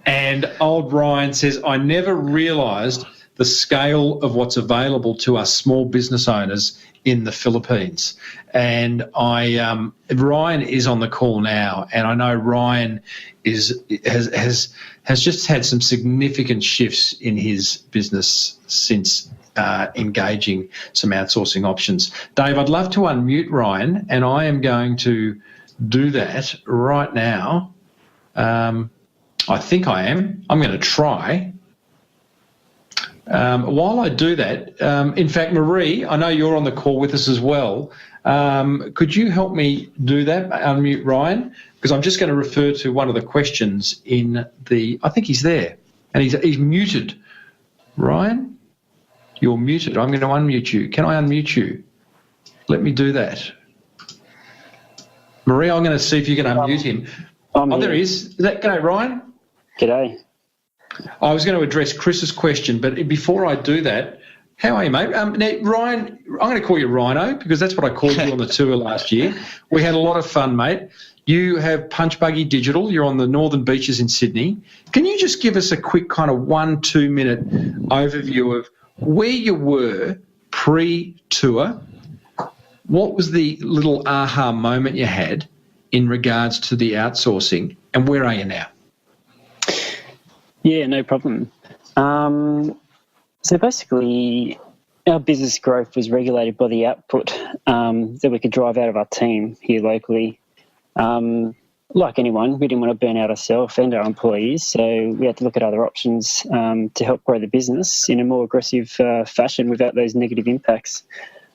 And old Ryan says, I never realised the scale of what's available to us small business owners in the Philippines. And Ryan is on the call now, and I know Ryan has just had some significant shifts in his business since engaging some outsourcing options. Dave, I'd love to unmute Ryan, and I am going to do that right now. I think I am. I'm going to try. While I do that, in fact, Marie, I know you're on the call with us as well. Could you help me do that, unmute Ryan? Because I'm just going to refer to one of the questions in I think he's there, and he's muted. Ryan, you're muted. I'm going to unmute you. Can I unmute you? Let me do that. Marie, I'm going to see if you can unmute him. There he is. Is that g'day, Ryan? G'day. I was going to address Chris's question, but before I do that, how are you, mate? Now, Ryan, I'm going to call you Rhino because that's what I called you on the tour last year. We had a lot of fun, mate. You have Punch Buggy Digital. You're on the Northern Beaches in Sydney. Can you just give us a quick kind of 1-2 minute overview of where you were pre-tour? What was the little aha moment you had in regards to the outsourcing, and where are you now? Yeah, no problem. So basically, our business growth was regulated by the output that we could drive out of our team here locally. like anyone, we didn't want to burn out ourselves and our employees, so we had to look at other options to help grow the business in a more aggressive fashion without those negative impacts.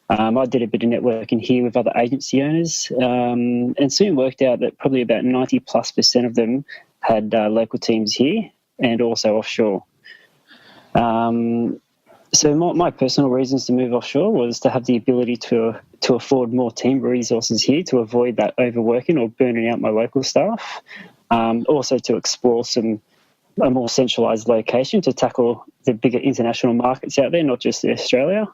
I did a bit of networking here with other agency owners, and soon worked out that probably about 90+% of them had local teams here and also offshore. So my personal reasons to move offshore was to have the ability to afford more team resources here to avoid that overworking or burning out my local staff. Also to explore a more centralised location to tackle the bigger international markets out there, not just Australia.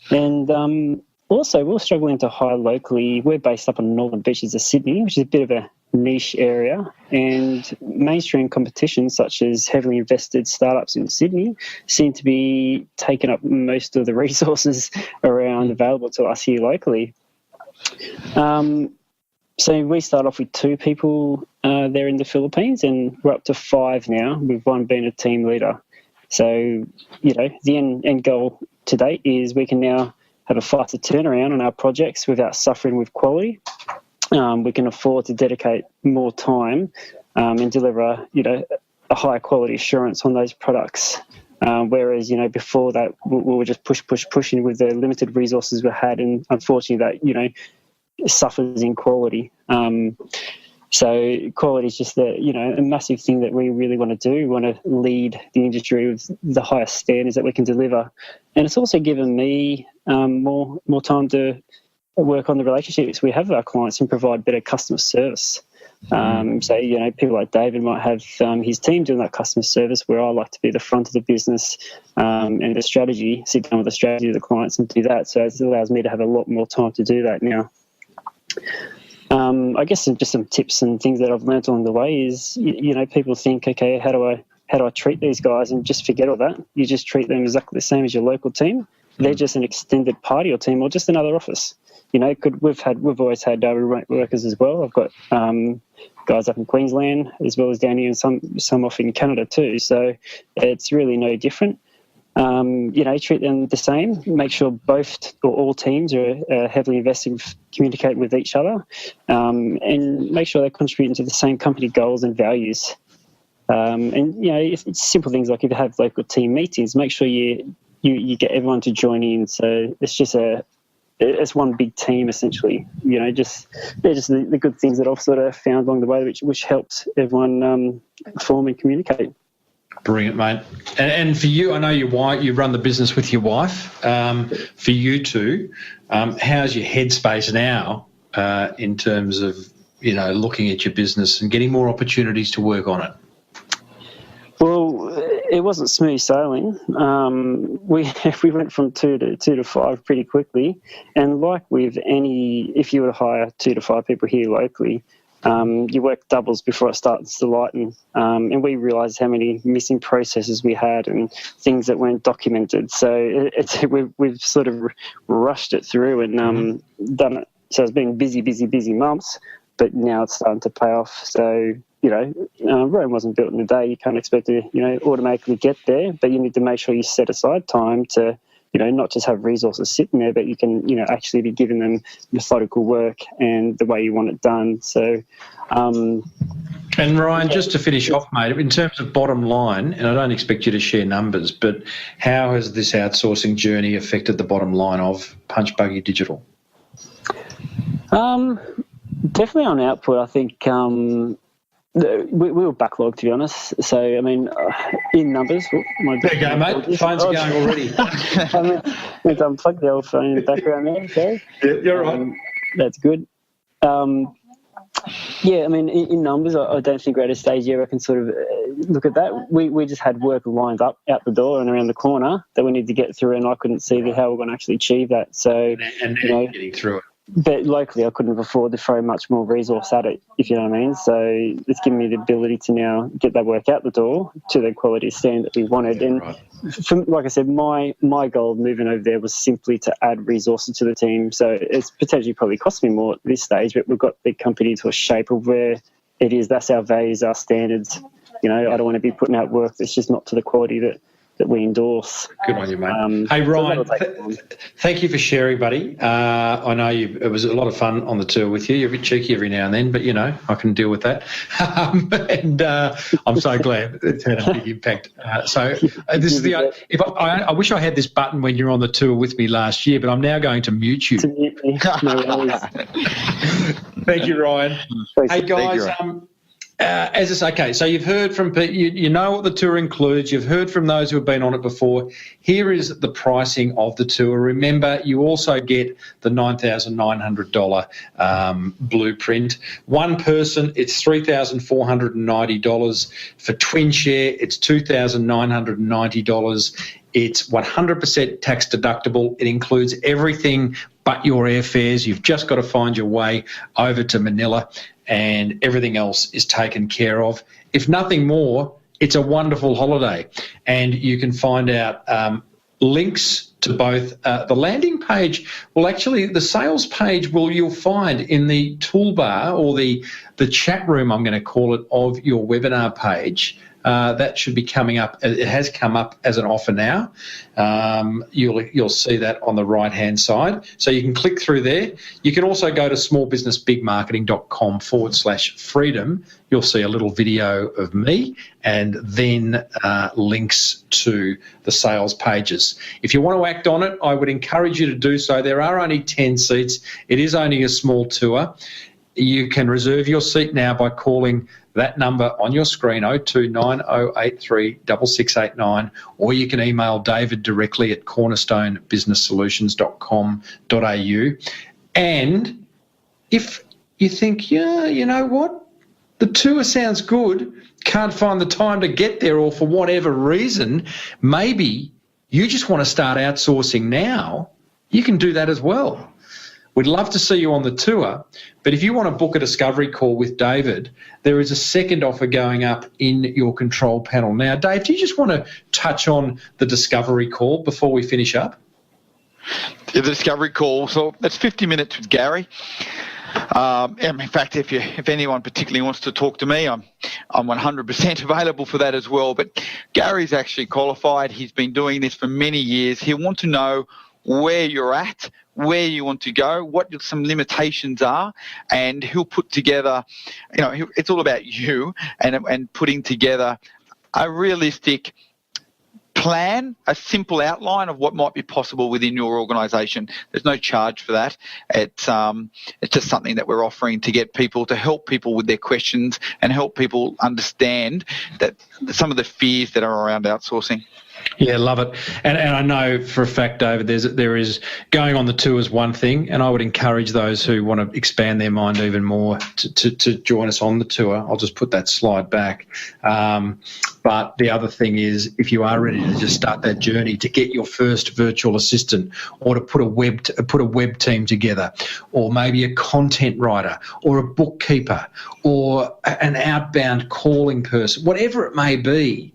And also, we're struggling to hire locally. We're based up on the northern beaches of Sydney, which is a bit of a niche area, and mainstream competition such as heavily invested startups in Sydney seem to be taking up most of the resources around available to us here locally. So we start off with 2 people there in the Philippines, and we're up to 5 now, with one being a team leader. So, the end goal to date is we can now have a faster turnaround on our projects without suffering with quality. We can afford to dedicate more time and deliver, a higher quality assurance on those products. Whereas, before that, we were just pushing with the limited resources we had, and unfortunately that, suffers in quality. So quality is just a massive thing that we really want to do. We want to lead the industry with the highest standards that we can deliver. And it's also given me more time to work on the relationships we have with our clients and provide better customer service. So, people like David might have his team doing that customer service, where I like to be the front of the business and the strategy, sit down with the strategy of the clients and do that. So it allows me to have a lot more time to do that now. I guess just some tips and things that I've learnt along the way is, people think, okay, how do I treat these guys, and just forget all that. You just treat them exactly the same as your local team. They're just an extended part of your team, or just another office. We've always had remote workers as well. I've got guys up in Queensland as well as down here, and some off in Canada too. So it's really no different. Treat them the same. Make sure both or all teams are heavily invested, communicating with each other, and make sure they're contributing to the same company goals and values. It's simple things like if you have local team meetings, make sure you get everyone to join in. So it's just it's one big team essentially. They're just the good things that I've sort of found along the way, which helps everyone form and communicate. Brilliant, mate. And for you, I know you run the business with your wife. For you two, how's your headspace now in terms of, looking at your business and getting more opportunities to work on it? Well, it wasn't smooth sailing. We went from 2 to 5 pretty quickly. And like with if you were to hire 2 to 5 people here locally, you work doubles before it starts to lighten. And we realised how many missing processes we had and things that weren't documented. So we've sort of rushed it through and done it. So it's been busy months, but now it's starting to pay off. So, Rome wasn't built in a day. You can't expect to, automatically get there, but you need to make sure you set aside time to, not just have resources sitting there, but you can, actually be giving them methodical work and the way you want it done. So, and Ryan, just to finish off, mate, in terms of bottom line, and I don't expect you to share numbers, but how has this outsourcing journey affected the bottom line of Punch Buggy Digital? Definitely on output, I think we were backlogged, to be honest. So, I mean, in numbers... There you go, mate. The phone's going already. We've unplugged the old phone in the background there, okay? Yeah, you're right. That's good. Yeah, I mean, in numbers, I don't think we're at a stage yet where I can sort of look at that. We just had work lined up out the door and around the corner that we need to get through, and I couldn't see how we're going to actually achieve that. So, and getting through it. But locally, I couldn't afford to throw much more resource at it, if you know what I mean. So it's given me the ability to now get that work out the door to the quality standard that we wanted. And like I said, my goal of moving over there was simply to add resources to the team. So it's potentially probably cost me more at this stage, but we've got the company to a shape of where it is. That's our values, our standards. I don't want to be putting out work that's just not to the quality that that we endorse. Good on you, mate. so Hey, Ryan, that'll take time. thank you for sharing, buddy. I know it was a lot of fun on the tour with you. You're a bit cheeky every now and then, but, I can deal with that. And I'm so glad it's had a big impact. This is I wish I had this button when you were on the tour with me last year, but I'm now going to mute you. No worries. Thank you, Ryan. Hey, guys, so you've heard from people, you know what the tour includes, you've heard from those who have been on it before. Here is the pricing of the tour. Remember, you also get the $9,900 blueprint. One person, it's $3,490. For twin share, it's $2,990. It's 100% tax deductible. It includes everything but your airfares. You've just got to find your way over to Manila, and everything else is taken care of. If nothing more, it's a wonderful holiday. And you can find out links to both the landing page. Well, actually, the sales page, you'll find in the toolbar, or the chat room, I'm going to call it, of your webinar page. That should be coming up. It has come up as an offer now. You'll see that on the right-hand side. So you can click through there. You can also go to smallbusinessbigmarketing.com/freedom. You'll see a little video of me, and then links to the sales pages. If you want to act on it, I would encourage you to do so. There are only 10 seats. It is only a small tour. You can reserve your seat now by calling that number on your screen, 0290836689, or you can email David directly at cornerstonebusinesssolutions.com.au. And if you think, you know what, the tour sounds good, can't find the time to get there, or for whatever reason, maybe you just want to start outsourcing now, you can do that as well. We'd love to see you on the tour, but if you want to book a discovery call with David, there is a second offer going up in your control panel. Now, Dave, do you just want to touch on the discovery call before we finish up? The discovery call, so that's 50 minutes with Gary. In fact, if anyone particularly wants to talk to me, I'm 100% available for that as well. But Gary's actually qualified. He's been doing this for many years. He'll want to know where you're at, where you want to go, what some limitations are, and he'll put together, it's all about you and putting together a realistic plan, a simple outline of what might be possible within your organisation. There's no charge for that. It's just something that we're offering to get people, to help people with their questions and help people understand that some of the fears that are around outsourcing. Yeah, love it. And I know for a fact, David, there is going on the tour is one thing, and I would encourage those who want to expand their mind even more to join us on the tour. I'll just put that slide back. But the other thing is, if you are ready to just start that journey to get your first virtual assistant, or to put a web team together, or maybe a content writer, or a bookkeeper, or an outbound calling person, whatever it may be,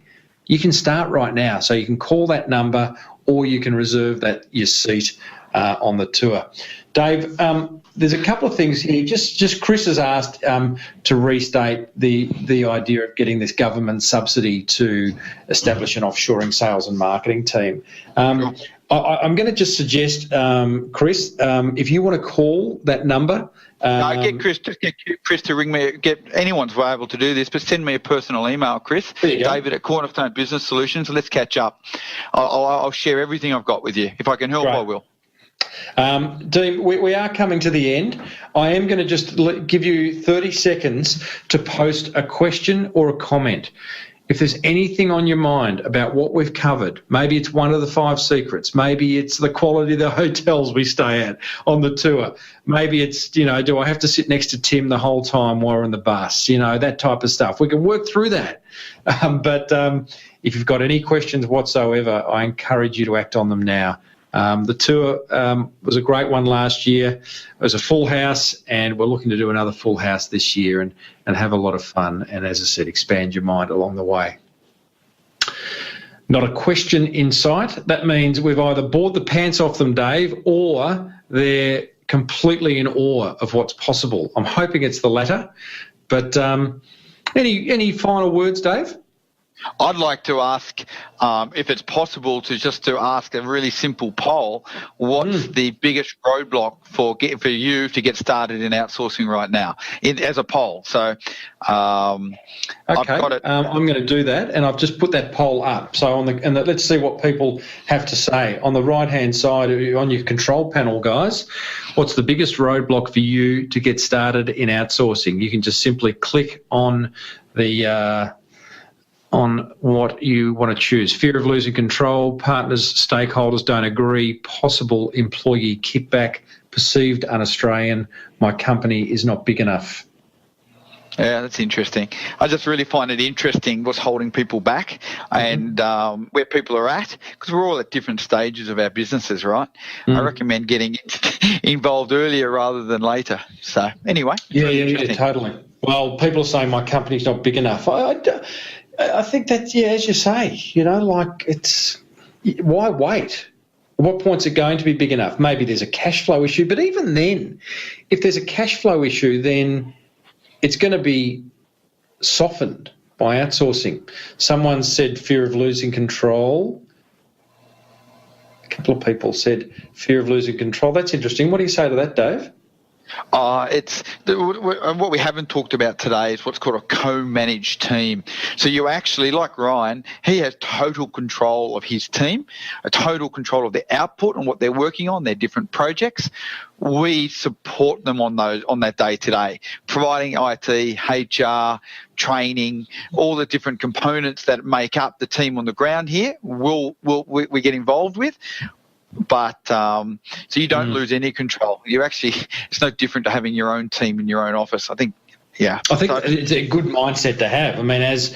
you can start right now. So you can call that number, or you can reserve your seat on the tour. Dave, there's a couple of things here. Just Chris has asked to restate the idea of getting this government subsidy to establish an offshoring sales and marketing team. I'm going to just suggest, Chris, if you want to call that number. Get Chris to ring me. Get anyone's able to do this, but send me a personal email, Chris. David at Cornerstone Business Solutions. Let's catch up. I'll share everything I've got with you. If I can help, I will. Dean, we are coming to the end. I am going to just give you 30 seconds to post a question or a comment. If there's anything on your mind about what we've covered, maybe it's one of the 5 secrets, maybe it's the quality of the hotels we stay at on the tour, maybe it's, do I have to sit next to Tim the whole time while we're in the bus, that type of stuff. We can work through that. But if you've got any questions whatsoever, I encourage you to act on them now. The tour was a great one last year. It was a full house, and we're looking to do another full house this year and have a lot of fun. And as I said, expand your mind along the way. Not a question in sight. That means we've either bored the pants off them, Dave, or they're completely in awe of what's possible. I'm hoping it's the latter. But any final words, Dave? I'd like to ask, if it's possible, to ask a really simple poll. What's the biggest roadblock for you to get started in outsourcing right now, as a poll? So, I've got it. I'm going to do that, and I've just put that poll up. So let's see what people have to say. On the right-hand side, on your control panel, guys, what's the biggest roadblock for you to get started in outsourcing? You can just simply click on on what you want to choose. Fear of losing control, partners, stakeholders don't agree, possible employee kickback, perceived un-Australian, my company is not big enough. Yeah, that's interesting. I just really find it interesting what's holding people back and where people are at, because we're all at different stages of our businesses, right? I recommend getting involved earlier rather than later. So anyway. Yeah, totally. Well, people are saying my company's not big enough. I think that, as you say, why wait? At what point's it going to be big enough? Maybe there's a cash flow issue, but even then, if there's a cash flow issue, then it's going to be softened by outsourcing. Someone said fear of losing control. A couple of people said fear of losing control. That's interesting. What do you say to that, Dave? What we haven't talked about today is what's called a co-managed team. So you actually, like Ryan, he has total control of his team, a total control of their output and what they're working on, their different projects. We support them on that day-to-day, providing IT, HR, training, all the different components that make up the team on the ground here. We get involved with. But so you don't lose any control. It's no different to having your own team in your own office. I think it's a good mindset to have. I mean, as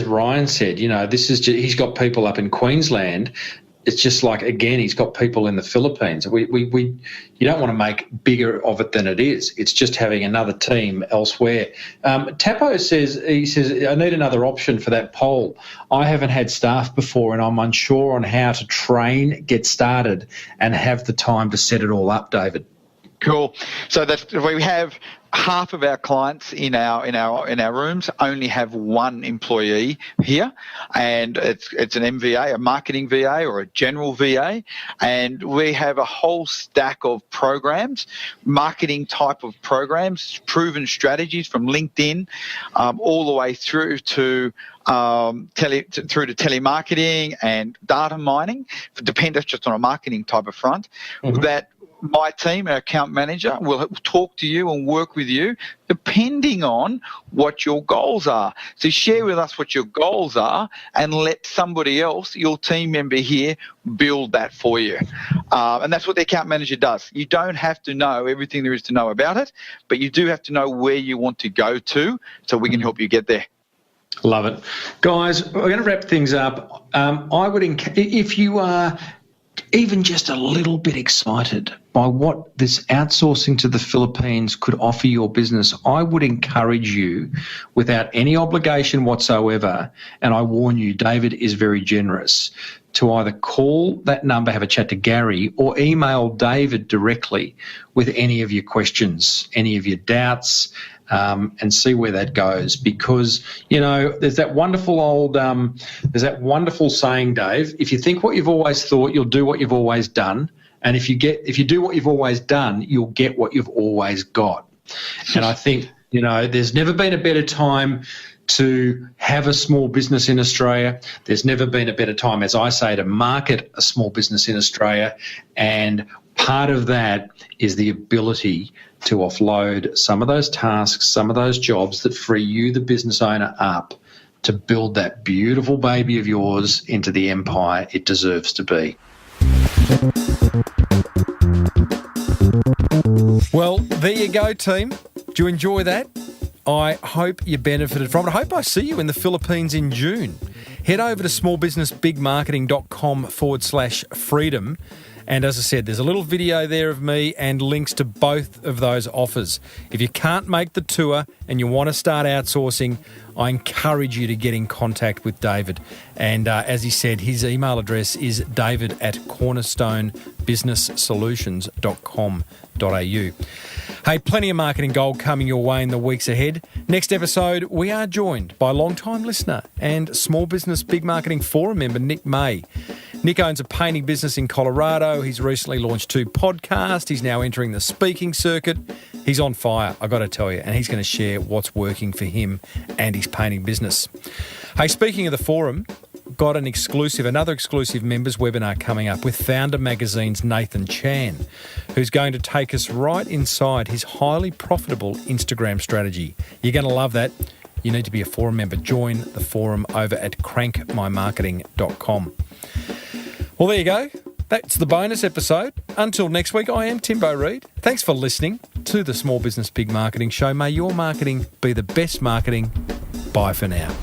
Ryan said, this is just, he's got people up in Queensland. It's just like, again, he's got people in the Philippines. You don't want to make bigger of it than it is. It's just having another team elsewhere. Tapo says, I need another option for that poll. I haven't had staff before and I'm unsure on how to train, get started and have the time to set it all up, David. Cool. So we have half of our clients in our rooms only have one employee here, and it's an MVA, a marketing VA or a general VA, and we have a whole stack of programs, marketing type of programs, proven strategies from LinkedIn, all the way through to telemarketing and data mining, dependent just on a marketing type of front, that my team, our account manager, will talk to you and work with you depending on what your goals are. So share with us what your goals are and let somebody else, your team member here, build that for you. And that's what the account manager does. You don't have to know everything there is to know about it, but you do have to know where you want to go to so we can help you get there. Love it. Guys, we're going to wrap things up. If you are even just a little bit excited by what this outsourcing to the Philippines could offer your business, I would encourage you, without any obligation whatsoever, and I warn you, David is very generous, to either call that number, have a chat to Gary, or email David directly with any of your questions, any of your doubts, and see where that goes. Because, there's that wonderful saying, Dave, if you think what you've always thought, you'll do what you've always done. And if you do what you've always done, you'll get what you've always got. And I think, there's never been a better time to have a small business in Australia. There's never been a better time, as I say, to market a small business in Australia. And part of that is the ability to offload some of those tasks, some of those jobs that free you, the business owner, up to build that beautiful baby of yours into the empire it deserves to be. Well, there you go, team. Do you enjoy that? I hope you benefited from it. I hope I see you in the Philippines in June. Head over to smallbusinessbigmarketing.com/freedom And as I said, there's a little video there of me and links to both of those offers. If you can't make the tour and you want to start outsourcing, I encourage you to get in contact with David. And as he said, his email address is david@cornerstonebusinesssolutions.com.au. Hey, plenty of marketing gold coming your way in the weeks ahead. Next episode, we are joined by long-time listener and Small Business Big Marketing Forum member Nick May. Nick owns a painting business in Colorado. He's recently launched 2 podcasts. He's now entering the speaking circuit. He's on fire, I got to tell you, and he's going to share what's working for him and his painting business. Hey, speaking of the forum, got another exclusive members webinar coming up with Founder Magazine's Nathan Chan, who's going to take us right inside his highly profitable Instagram strategy. You're going to love that. You need to be a forum member. Join the forum over at crankmymarketing.com. Well, there you go. That's the bonus episode. Until next week, I am Timbo Reid. Thanks for listening to the Small Business Big Marketing Show. May your marketing be the best marketing. Bye for now.